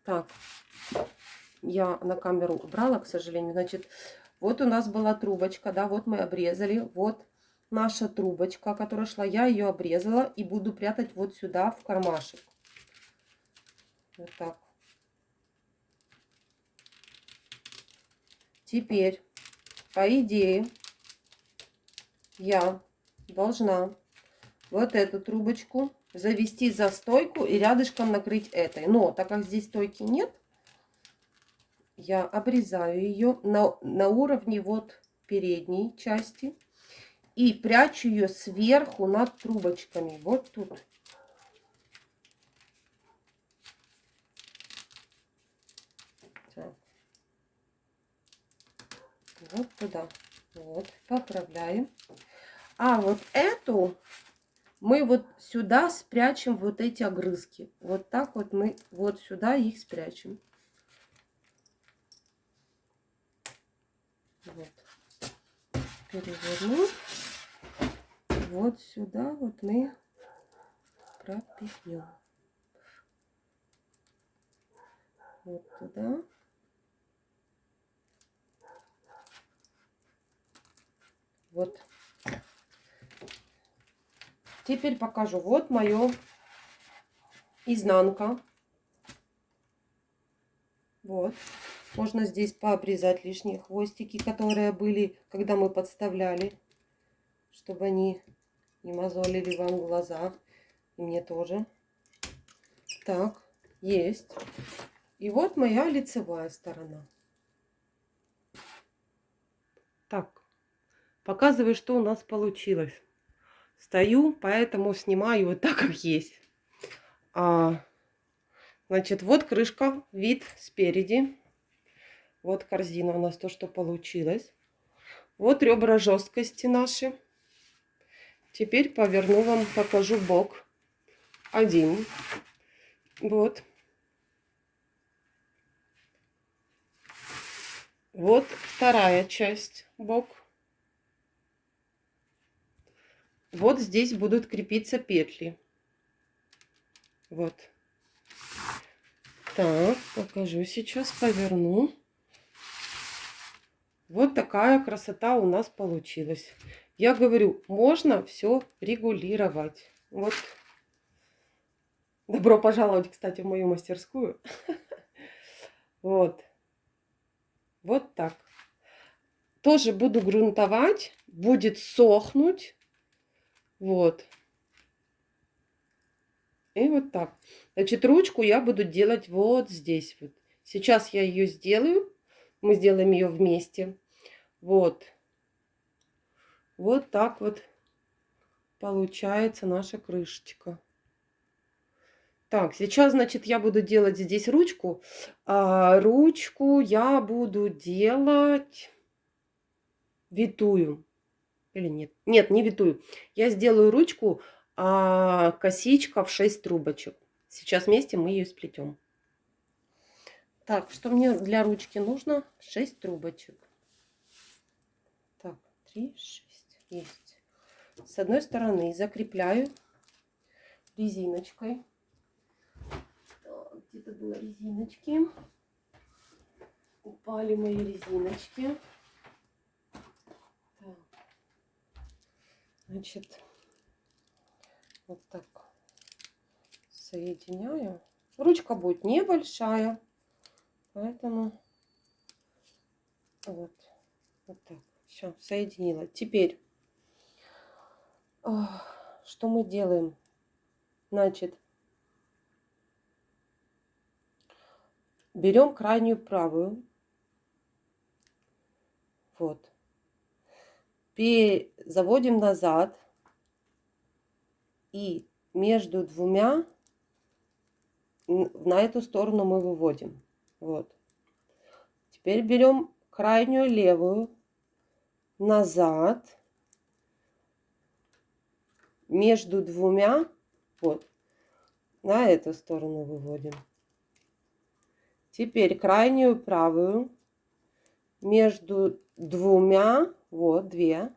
Так. Я на камеру убрала, к сожалению. Значит, вот у нас была трубочка, да, вот мы обрезали. Вот наша трубочка, которая шла, я ее обрезала и буду прятать вот сюда в кармашек. Вот так. Теперь, по идее, я должна вот эту трубочку завести за стойку и рядышком накрыть этой. Но так как здесь стойки нет, я обрезаю ее на уровне вот передней части и прячу ее сверху над трубочками. Вот тут. Так. Вот туда. Вот, поправляем. А вот эту мы вот сюда спрячем вот эти огрызки. Вот так вот мы вот сюда их спрячем. Вот. Переверну. Вот сюда вот мы пропихнем. Вот туда. Вот. Теперь покажу. Вот мое изнанка. Вот. Можно здесь пообрезать лишние хвостики, которые были, когда мы подставляли, чтобы они не мозолили вам глаза. И мне тоже. Так, есть. И вот моя лицевая сторона. Так, показываю, что у нас получилось. Стою, поэтому снимаю вот так, как есть. Значит, вот крышка, вид спереди. Вот корзина у нас то, что получилось. Вот ребра жесткости наши. Теперь поверну вам, покажу бок. Один. Вот. Вот вторая часть, бок. Вот здесь будут крепиться петли. Вот. Так, покажу сейчас, поверну. Вот такая красота у нас получилась. Я говорю, можно все регулировать. Вот. Добро пожаловать, кстати, в мою мастерскую. Вот. Вот так. Тоже буду грунтовать. Будет сохнуть. Вот. И вот так. Значит, ручку я буду делать вот здесь вот. Сейчас я ее сделаю. Мы сделаем ее вместе. Вот. Вот так вот получается наша крышечка. Так, сейчас, значит, я буду делать здесь ручку. Ручку я буду делать витую. Или нет? Нет, не витую. Я сделаю ручку косичка в 6 трубочек. Сейчас вместе мы ее сплетем. Так, что мне для ручки нужно? 6 трубочек. Так, 3, 6. Есть. С одной стороны закрепляю резиночкой. Где-то было резиночки. Упали мои резиночки. Так. Значит, вот так соединяю. Ручка будет небольшая, поэтому вот так. Все, соединила. Теперь, что мы делаем? Значит, берем крайнюю правую. Вот. Заводим назад. И между двумя на эту сторону мы выводим. Вот. Теперь берем крайнюю левую назад. Между двумя, вот, на эту сторону выводим. Теперь крайнюю правую между двумя, вот, две,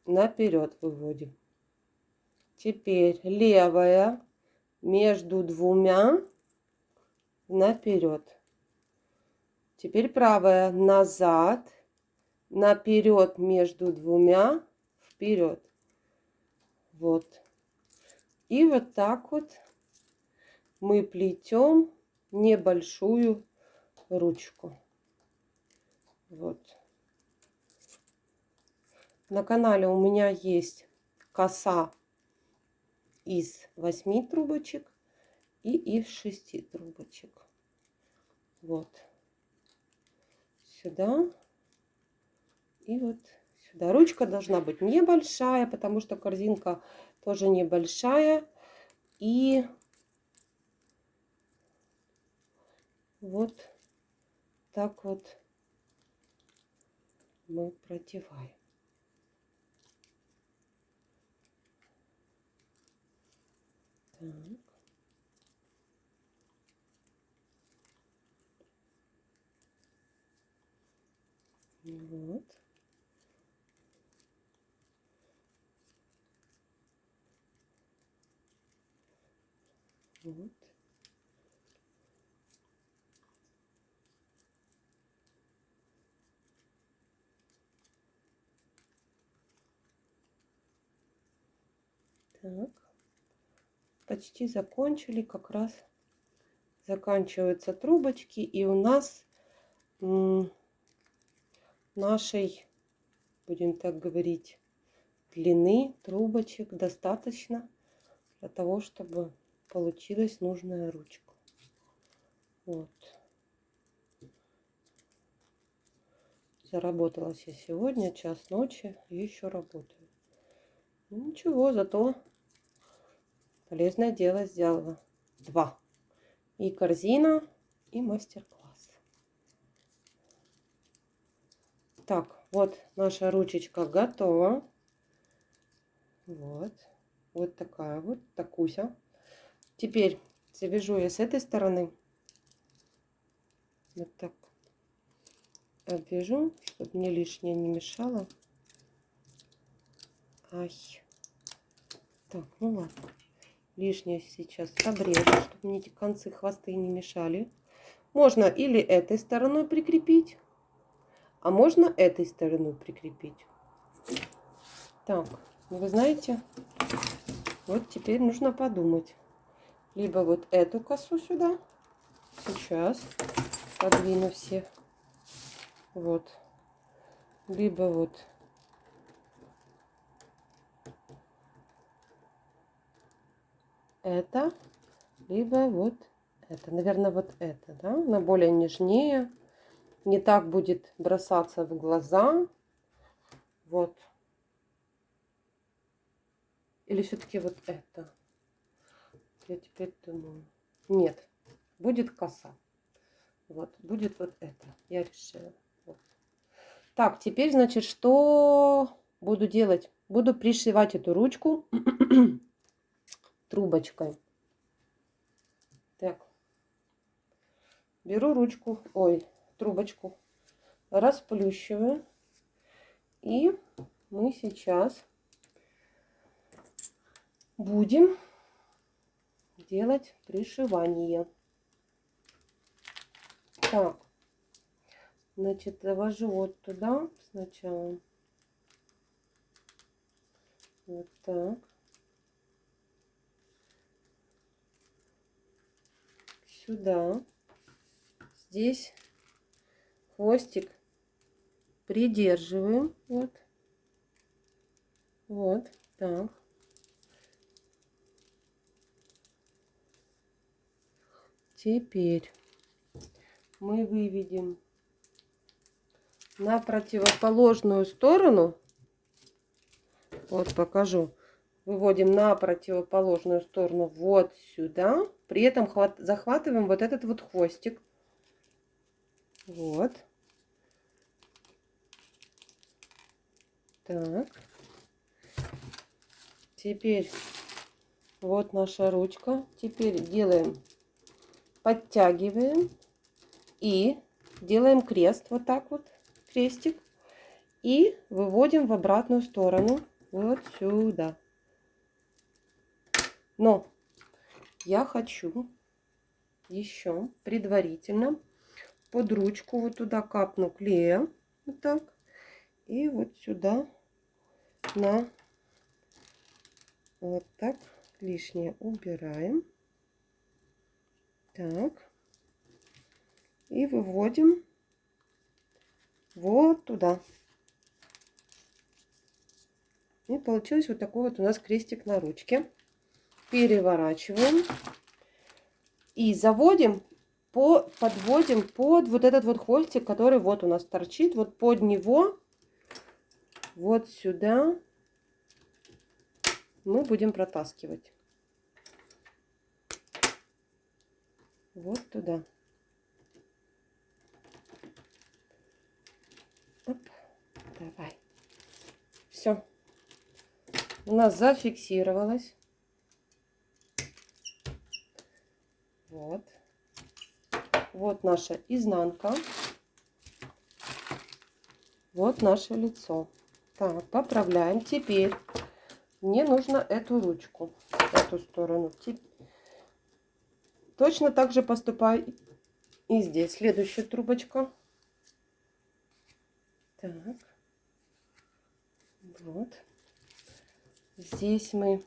наперед выводим. Теперь левая между двумя, наперед. Теперь правая назад, наперед между двумя, вперед. Вот. И вот так вот мы плетем небольшую ручку. Вот. На канале у меня есть коса из 8 трубочек и из 6 трубочек. Вот сюда и вот сюда. Ручка должна быть небольшая, потому что корзинка тоже небольшая. И вот так вот мы продеваем. Так. Вот. Вот. Так. Почти закончили, как раз заканчиваются трубочки, и у нас нашей, будем так говорить, длины трубочек достаточно для того, чтобы получилась нужная ручка. Вот. Заработалась я сегодня, час ночи, и еще работаю. Ну, ничего, зато полезное дело сделала. 2. И корзина, и мастер-класс. Так, вот наша ручечка готова. Вот. Вот такая вот, такуся. Теперь завяжу я с этой стороны. Вот так обвяжу, чтобы мне лишнее не мешало. Ай. Так, ну ладно. Лишнее сейчас обрежу, чтобы мне эти концы хвосты не мешали. Можно или этой стороной прикрепить, а можно этой стороной прикрепить. Так, вы знаете, вот теперь нужно подумать. Либо вот эту косу сюда. Сейчас подвину все. Вот. Либо вот это, либо вот это. Наверное, вот это, да? Она более нежнее. Не так будет бросаться в глаза. Вот. Или все-таки вот это? Я теперь думаю. Нет, будет коса. Вот, будет вот это. Я решила. Вот. Так, теперь, значит, что буду делать? Буду пришивать эту ручку трубочкой. Так. Беру ручку, ой, трубочку, расплющиваю. И мы сейчас будем делать пришивание. Так, значит, завожу вот туда сначала. Вот так. Сюда. Здесь хвостик придерживаем. Вот. Вот. Так. Теперь мы выведем на противоположную сторону. Вот покажу. Выводим на противоположную сторону вот сюда. При этом захватываем вот этот вот хвостик. Вот. Так. Теперь вот наша ручка. Теперь делаем, подтягиваем и делаем крест. Вот так вот. Крестик. И выводим в обратную сторону. Вот сюда. Но я хочу еще предварительно под ручку вот туда капну клея. Вот так. И вот сюда на вот так лишнее убираем. Так. И выводим вот туда. И получился вот такой вот у нас крестик на ручке. переворачиваем и заводим, подводим под вот этот вот хвостик, который вот у нас торчит, вот под него, вот сюда мы будем протаскивать. Вот туда. Оп, давай. Все. У нас зафиксировалось. Вот. Вот наша изнанка. Вот наше лицо. Так, поправляем. Теперь мне нужно эту ручку, эту сторону. Точно так же поступаю и здесь. Следующая трубочка. Так. Вот. Здесь мы.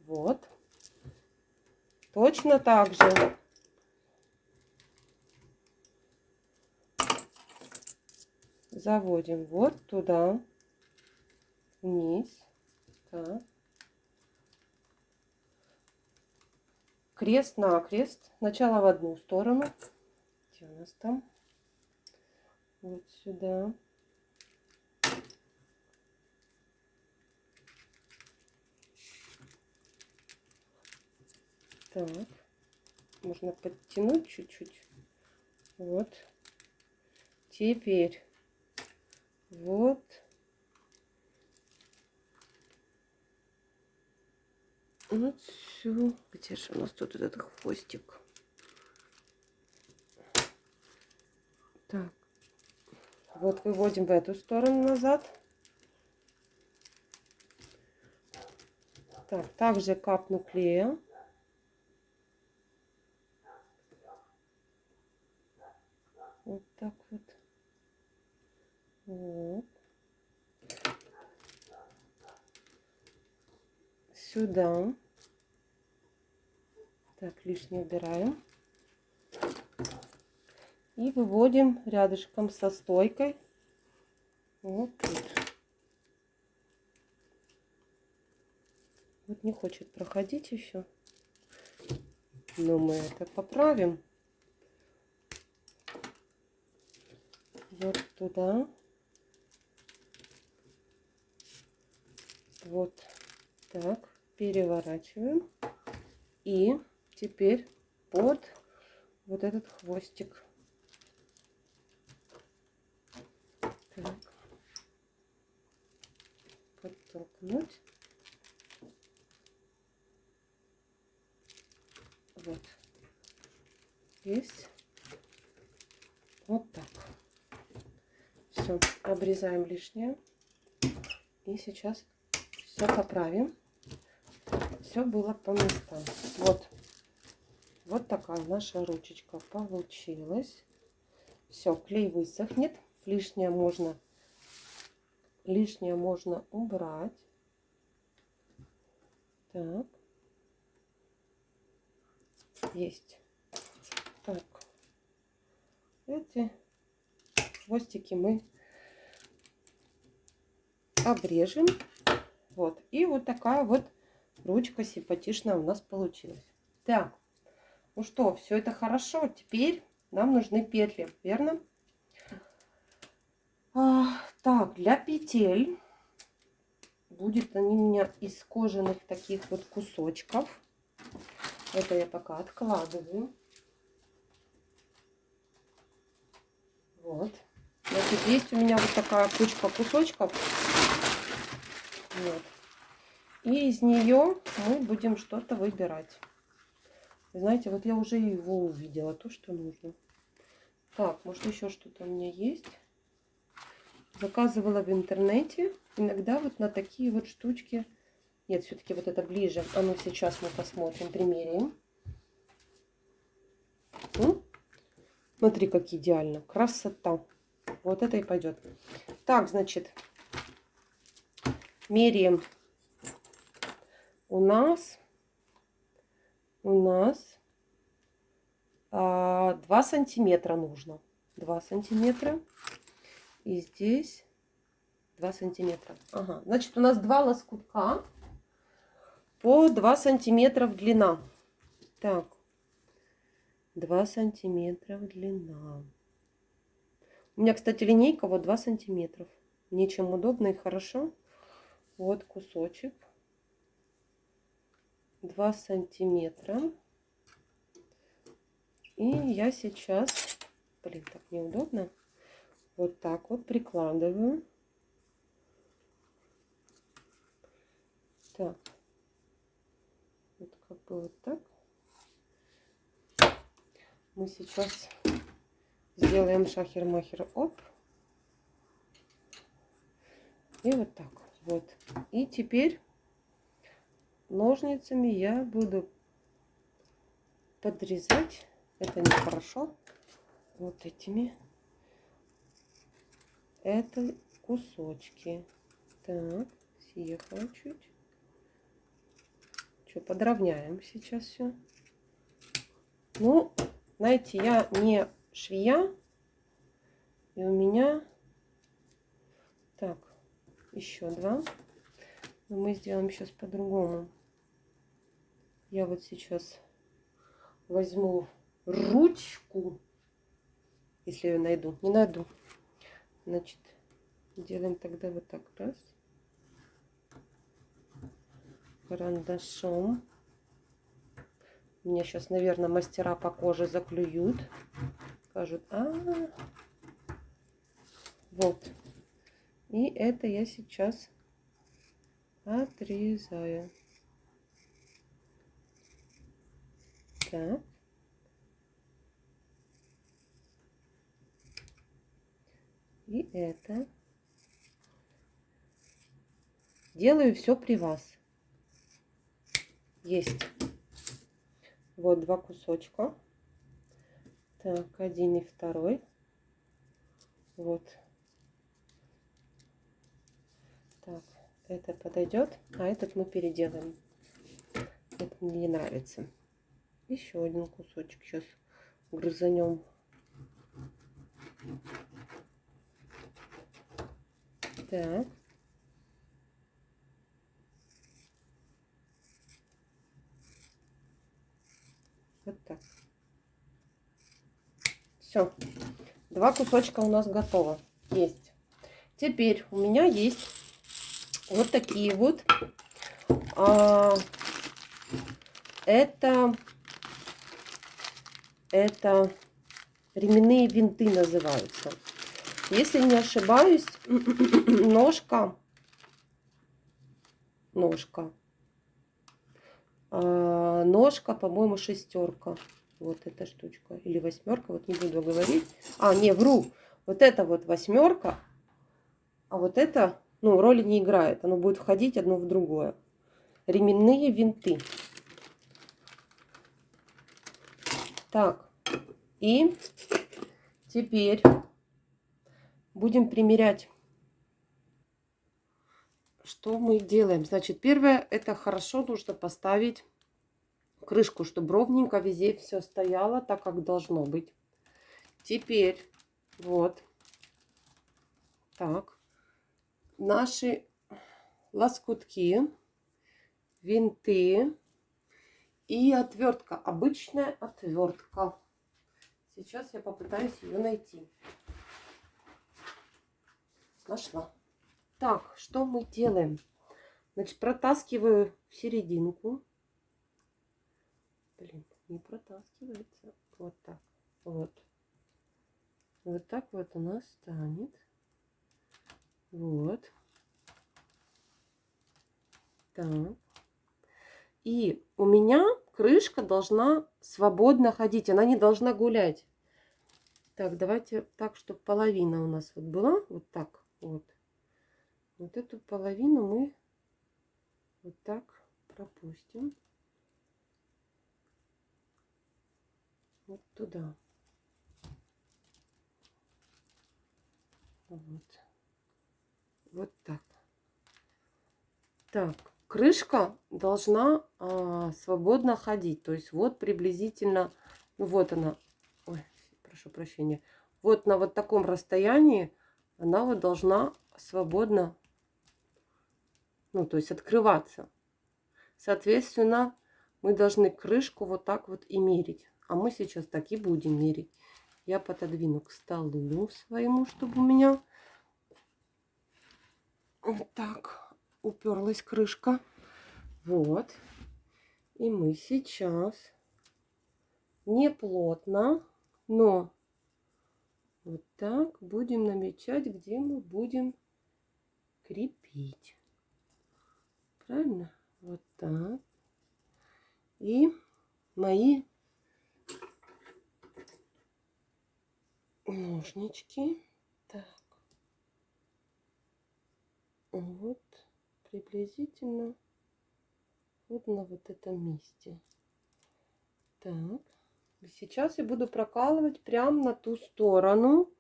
Вот. Точно так же. Заводим вот туда. Вниз. Так. Крест-накрест. Сначала в одну сторону. Где у нас там? Вот сюда. Так. Можно подтянуть чуть-чуть. Вот. Теперь вот. Вот все. Где же у нас тут этот хвостик? Так. Вот выводим в эту сторону назад. Так, также капну клея. Вот так вот. Вот. Сюда. Так, лишнее убираем. И выводим рядышком со стойкой. Вот тут. Вот не хочет проходить еще. Но мы это поправим. Вот туда. Вот так. Переворачиваем. И теперь под вот этот хвостик. Так. Подтолкнуть. Вот. Есть. Вот так. Все. Обрезаем лишнее. И сейчас все поправим. Все было по местам. Вот. Вот такая наша ручечка получилась. Все, клей высохнет. Лишнее можно убрать. Так. Есть. Так. Эти хвостики мы обрежем. Вот. И вот такая вот ручка симпатичная у нас получилась. Так. Ну что, все это хорошо. Теперь нам нужны петли, верно? Так, для петель будет они у меня из кожаных таких вот кусочков. Это я пока откладываю. Вот. Значит, есть у меня вот такая кучка кусочков. Вот. И из нее мы будем что-то выбирать. Знаете, вот я уже его увидела, то, что нужно. Так, может еще что-то у меня есть. Заказывала в интернете. Иногда вот на такие вот штучки. Нет, все-таки вот это ближе. А ну сейчас мы посмотрим, примеряем. Смотри, как идеально. Красота. Вот это и пойдет. Так, значит, меряем. У нас 2 сантиметра нужно. 2 сантиметра. И здесь 2 сантиметра. Ага. Значит, у нас 2 лоскутка. по 2 сантиметра длина. Так, 2 сантиметра длина. У меня, кстати, линейка вот 2 сантиметра. Мне чем удобно и хорошо. Вот кусочек. 2 сантиметра. И я сейчас, блин, так неудобно, вот так вот прикладываю. Так, вот как бы вот так. Мы сейчас сделаем шахер-махер, оп. И вот так вот. И теперь ножницами я буду подрезать. Это нехорошо. Вот этими. Это кусочки. Так, съехала чуть. Что, подровняем сейчас все. Ну, знаете, я не швея. И у меня... Так, еще 2. Но мы сделаем сейчас по-другому. Я вот сейчас возьму ручку. Если ее найду. Не найду. Значит, делаем тогда вот так. Раз. Карандашом. Меня сейчас, наверное, мастера по коже заклюют. Скажут, вот. И это я сейчас отрезаю. Так. И это. Делаю все при вас. Есть. Вот 2 кусочка. Так, 1 и 2. Вот. Так, это подойдет, а этот мы переделаем. Это мне не нравится. Еще 1 кусочек сейчас грызанем. Так. Вот так. Все. 2 кусочка у нас готово. Есть. Теперь у меня есть вот такие вот. Это ременные винты называются. Если не ошибаюсь, ножка, по-моему, 6. Вот эта штучка. Или 8, вот не буду говорить. Не, вру. Вот это вот 8, а вот это, ну, роли не играет. Оно будет входить одно в другое. Ременные винты. Так, и теперь будем примерять. Что мы делаем? Значит, первое, это хорошо нужно поставить крышку, чтобы ровненько везде все стояло так, как должно быть. Теперь вот так. Наши лоскутки, винты и отвертка. Обычная отвертка. Сейчас я попытаюсь ее найти. Нашла. Так, что мы делаем? Значит, протаскиваю в серединку. Блин, не протаскивается. Вот так. Вот. Вот так вот у нас станет. Вот. Так. И у меня крышка должна свободно ходить. Она не должна гулять. Так, давайте так, чтобы половина у нас вот была. Вот так. Вот. Вот эту половину мы вот так пропустим. Вот туда. Вот. Вот так. Так, крышка должна свободно ходить. То есть вот приблизительно, ну вот она. Ой, прошу прощения. Вот на вот таком расстоянии она вот должна свободно, ну то есть открываться. Соответственно, мы должны крышку вот так вот и мерить. А мы сейчас так и будем мерить. Я пододвину к столу своему, чтобы у меня вот так уперлась крышка. Вот. И мы сейчас не плотно, но вот так будем намечать, где мы будем крепить. Правильно? Вот так. И мои ножнички. Так. Вот. Приблизительно вот на вот этом месте. Так. И сейчас я буду прокалывать прямо на ту сторону,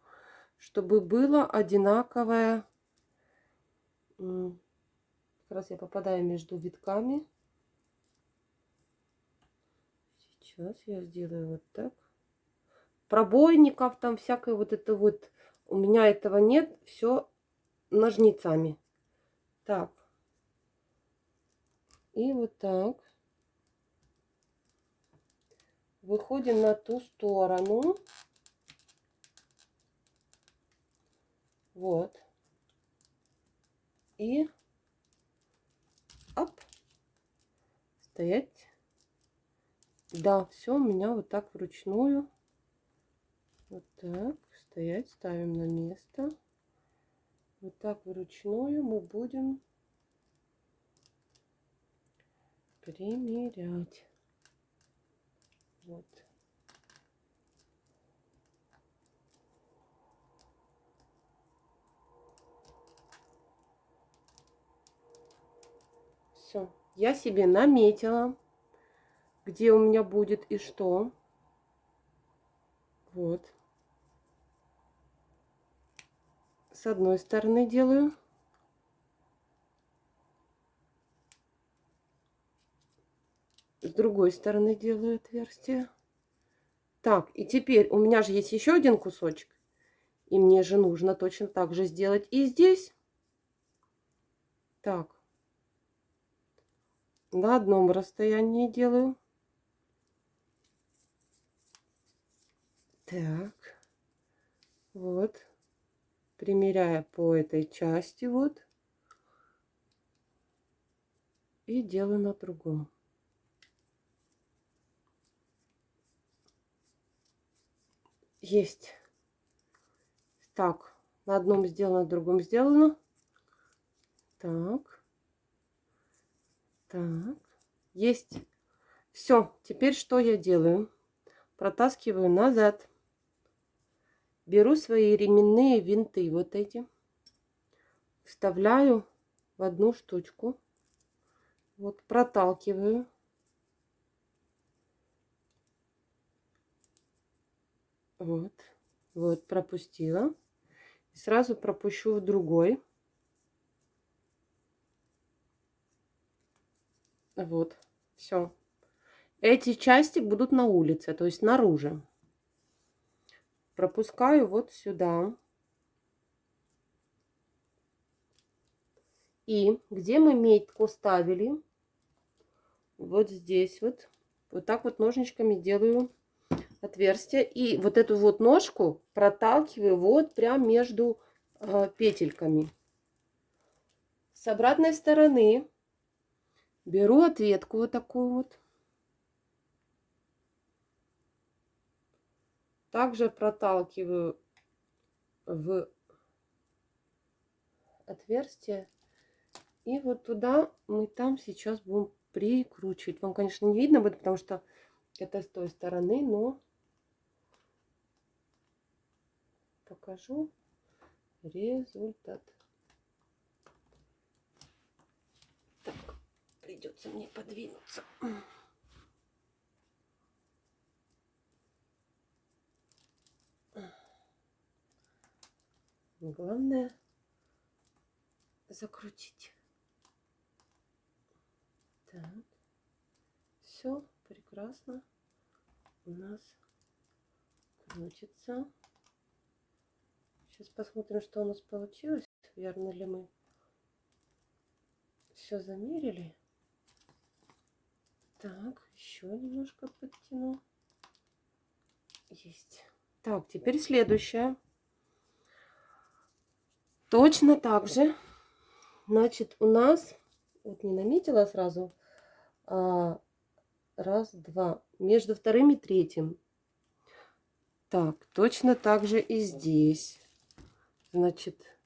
чтобы было одинаковое. Как раз я попадаю между витками. Сейчас я сделаю вот так. Пробойников там всякое вот это вот. У меня этого нет. Все ножницами. Так. И вот так. Выходим на ту сторону. Вот. И оп. Стоять. Да, все у меня вот так вручную. Вот так. Стоять. Ставим на место. Вот так вручную мы будем примерять. Вот. Все. Я себе наметила, где у меня будет и что. Вот. С одной стороны делаю. С другой стороны делаю отверстие. Так, и теперь у меня же есть еще один кусочек. И мне же нужно точно так же сделать и здесь. Так. На одном расстоянии делаю. Так. Вот. Примеряя по этой части вот. И делаю на другом. Есть. Так. На одном сделано, на другом сделано. Так. Так. Есть. Все. Теперь что я делаю? Протаскиваю назад. Беру свои ременные винты, вот эти. Вставляю в одну штучку. Вот проталкиваю. Вот. Вот пропустила. И сразу пропущу в другой. Вот. Все. Эти части будут на улице, то есть снаружи. Пропускаю вот сюда. И где мы метку ставили, вот здесь вот, вот так вот ножничками делаю отверстие. И вот эту вот ножку проталкиваю вот прям между петельками. С обратной стороны беру ответку вот такую вот. Также проталкиваю в отверстие. И вот туда мы там сейчас будем прикручивать. Вам, конечно, не видно будет, потому что это с той стороны, но покажу результат. Так, придется мне подвинуться. Главное закрутить. Так, все прекрасно у нас крутится. Сейчас посмотрим, что у нас получилось. Верно ли мы все замерили? Так, еще немножко подтяну. Есть. Так, теперь следующее. Точно так же. Значит, у нас, вот не наметила сразу, раз, два, между вторым и третьим. Так, точно так же и здесь. Значит,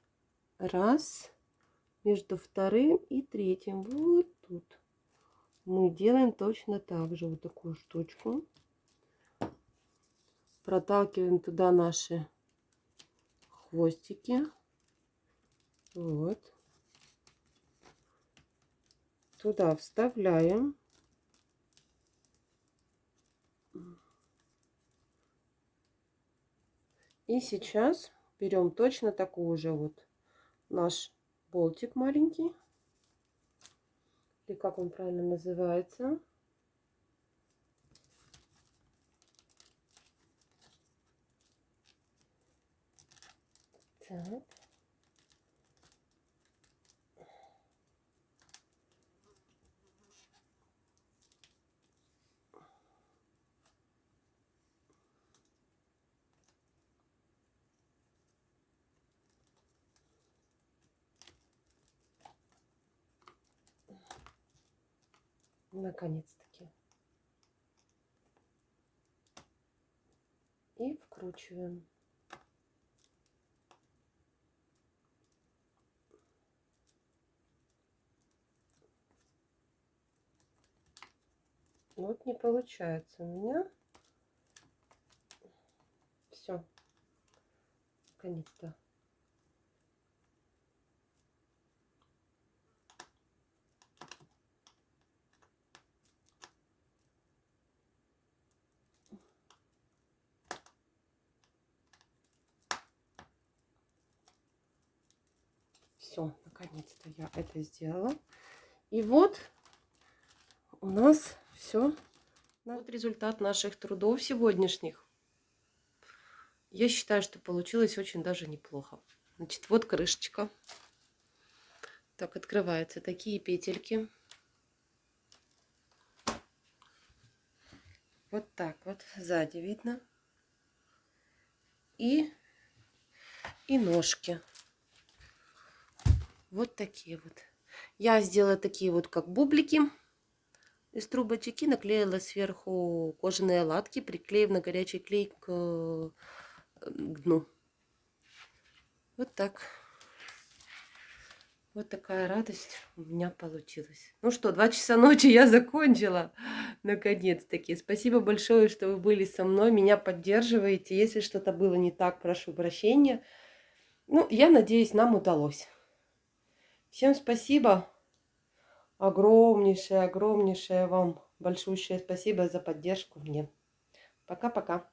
раз, между вторым и третьим. Вот тут. Мы делаем точно так же. Вот такую штучку. Проталкиваем туда наши хвостики. Вот. Туда вставляем. И сейчас берем точно такую же вот наш болтик маленький. Или как он правильно называется. Так. Наконец-таки. И вкручиваем. Вот не получается у меня. Все. Наконец-то. Все, наконец-то я это сделала. И вот у нас все. Вот результат наших трудов сегодняшних. Я считаю, что получилось очень даже неплохо. Значит, вот крышечка. Так, открываются такие петельки. Вот так вот сзади видно. И ножки. Вот такие вот. Я сделала такие вот как бублики из трубочек и наклеила сверху кожаные латки, приклеив на горячий клей к дну. Вот так. Вот такая радость у меня получилась. Ну что, 2 часа ночи я закончила. Наконец-таки. Спасибо большое, что вы были со мной, меня поддерживаете. Если что-то было не так, прошу прощения. Ну, я надеюсь, нам удалось. Всем спасибо. Огромнейшее, огромнейшее вам большущее спасибо за поддержку мне. Пока-пока.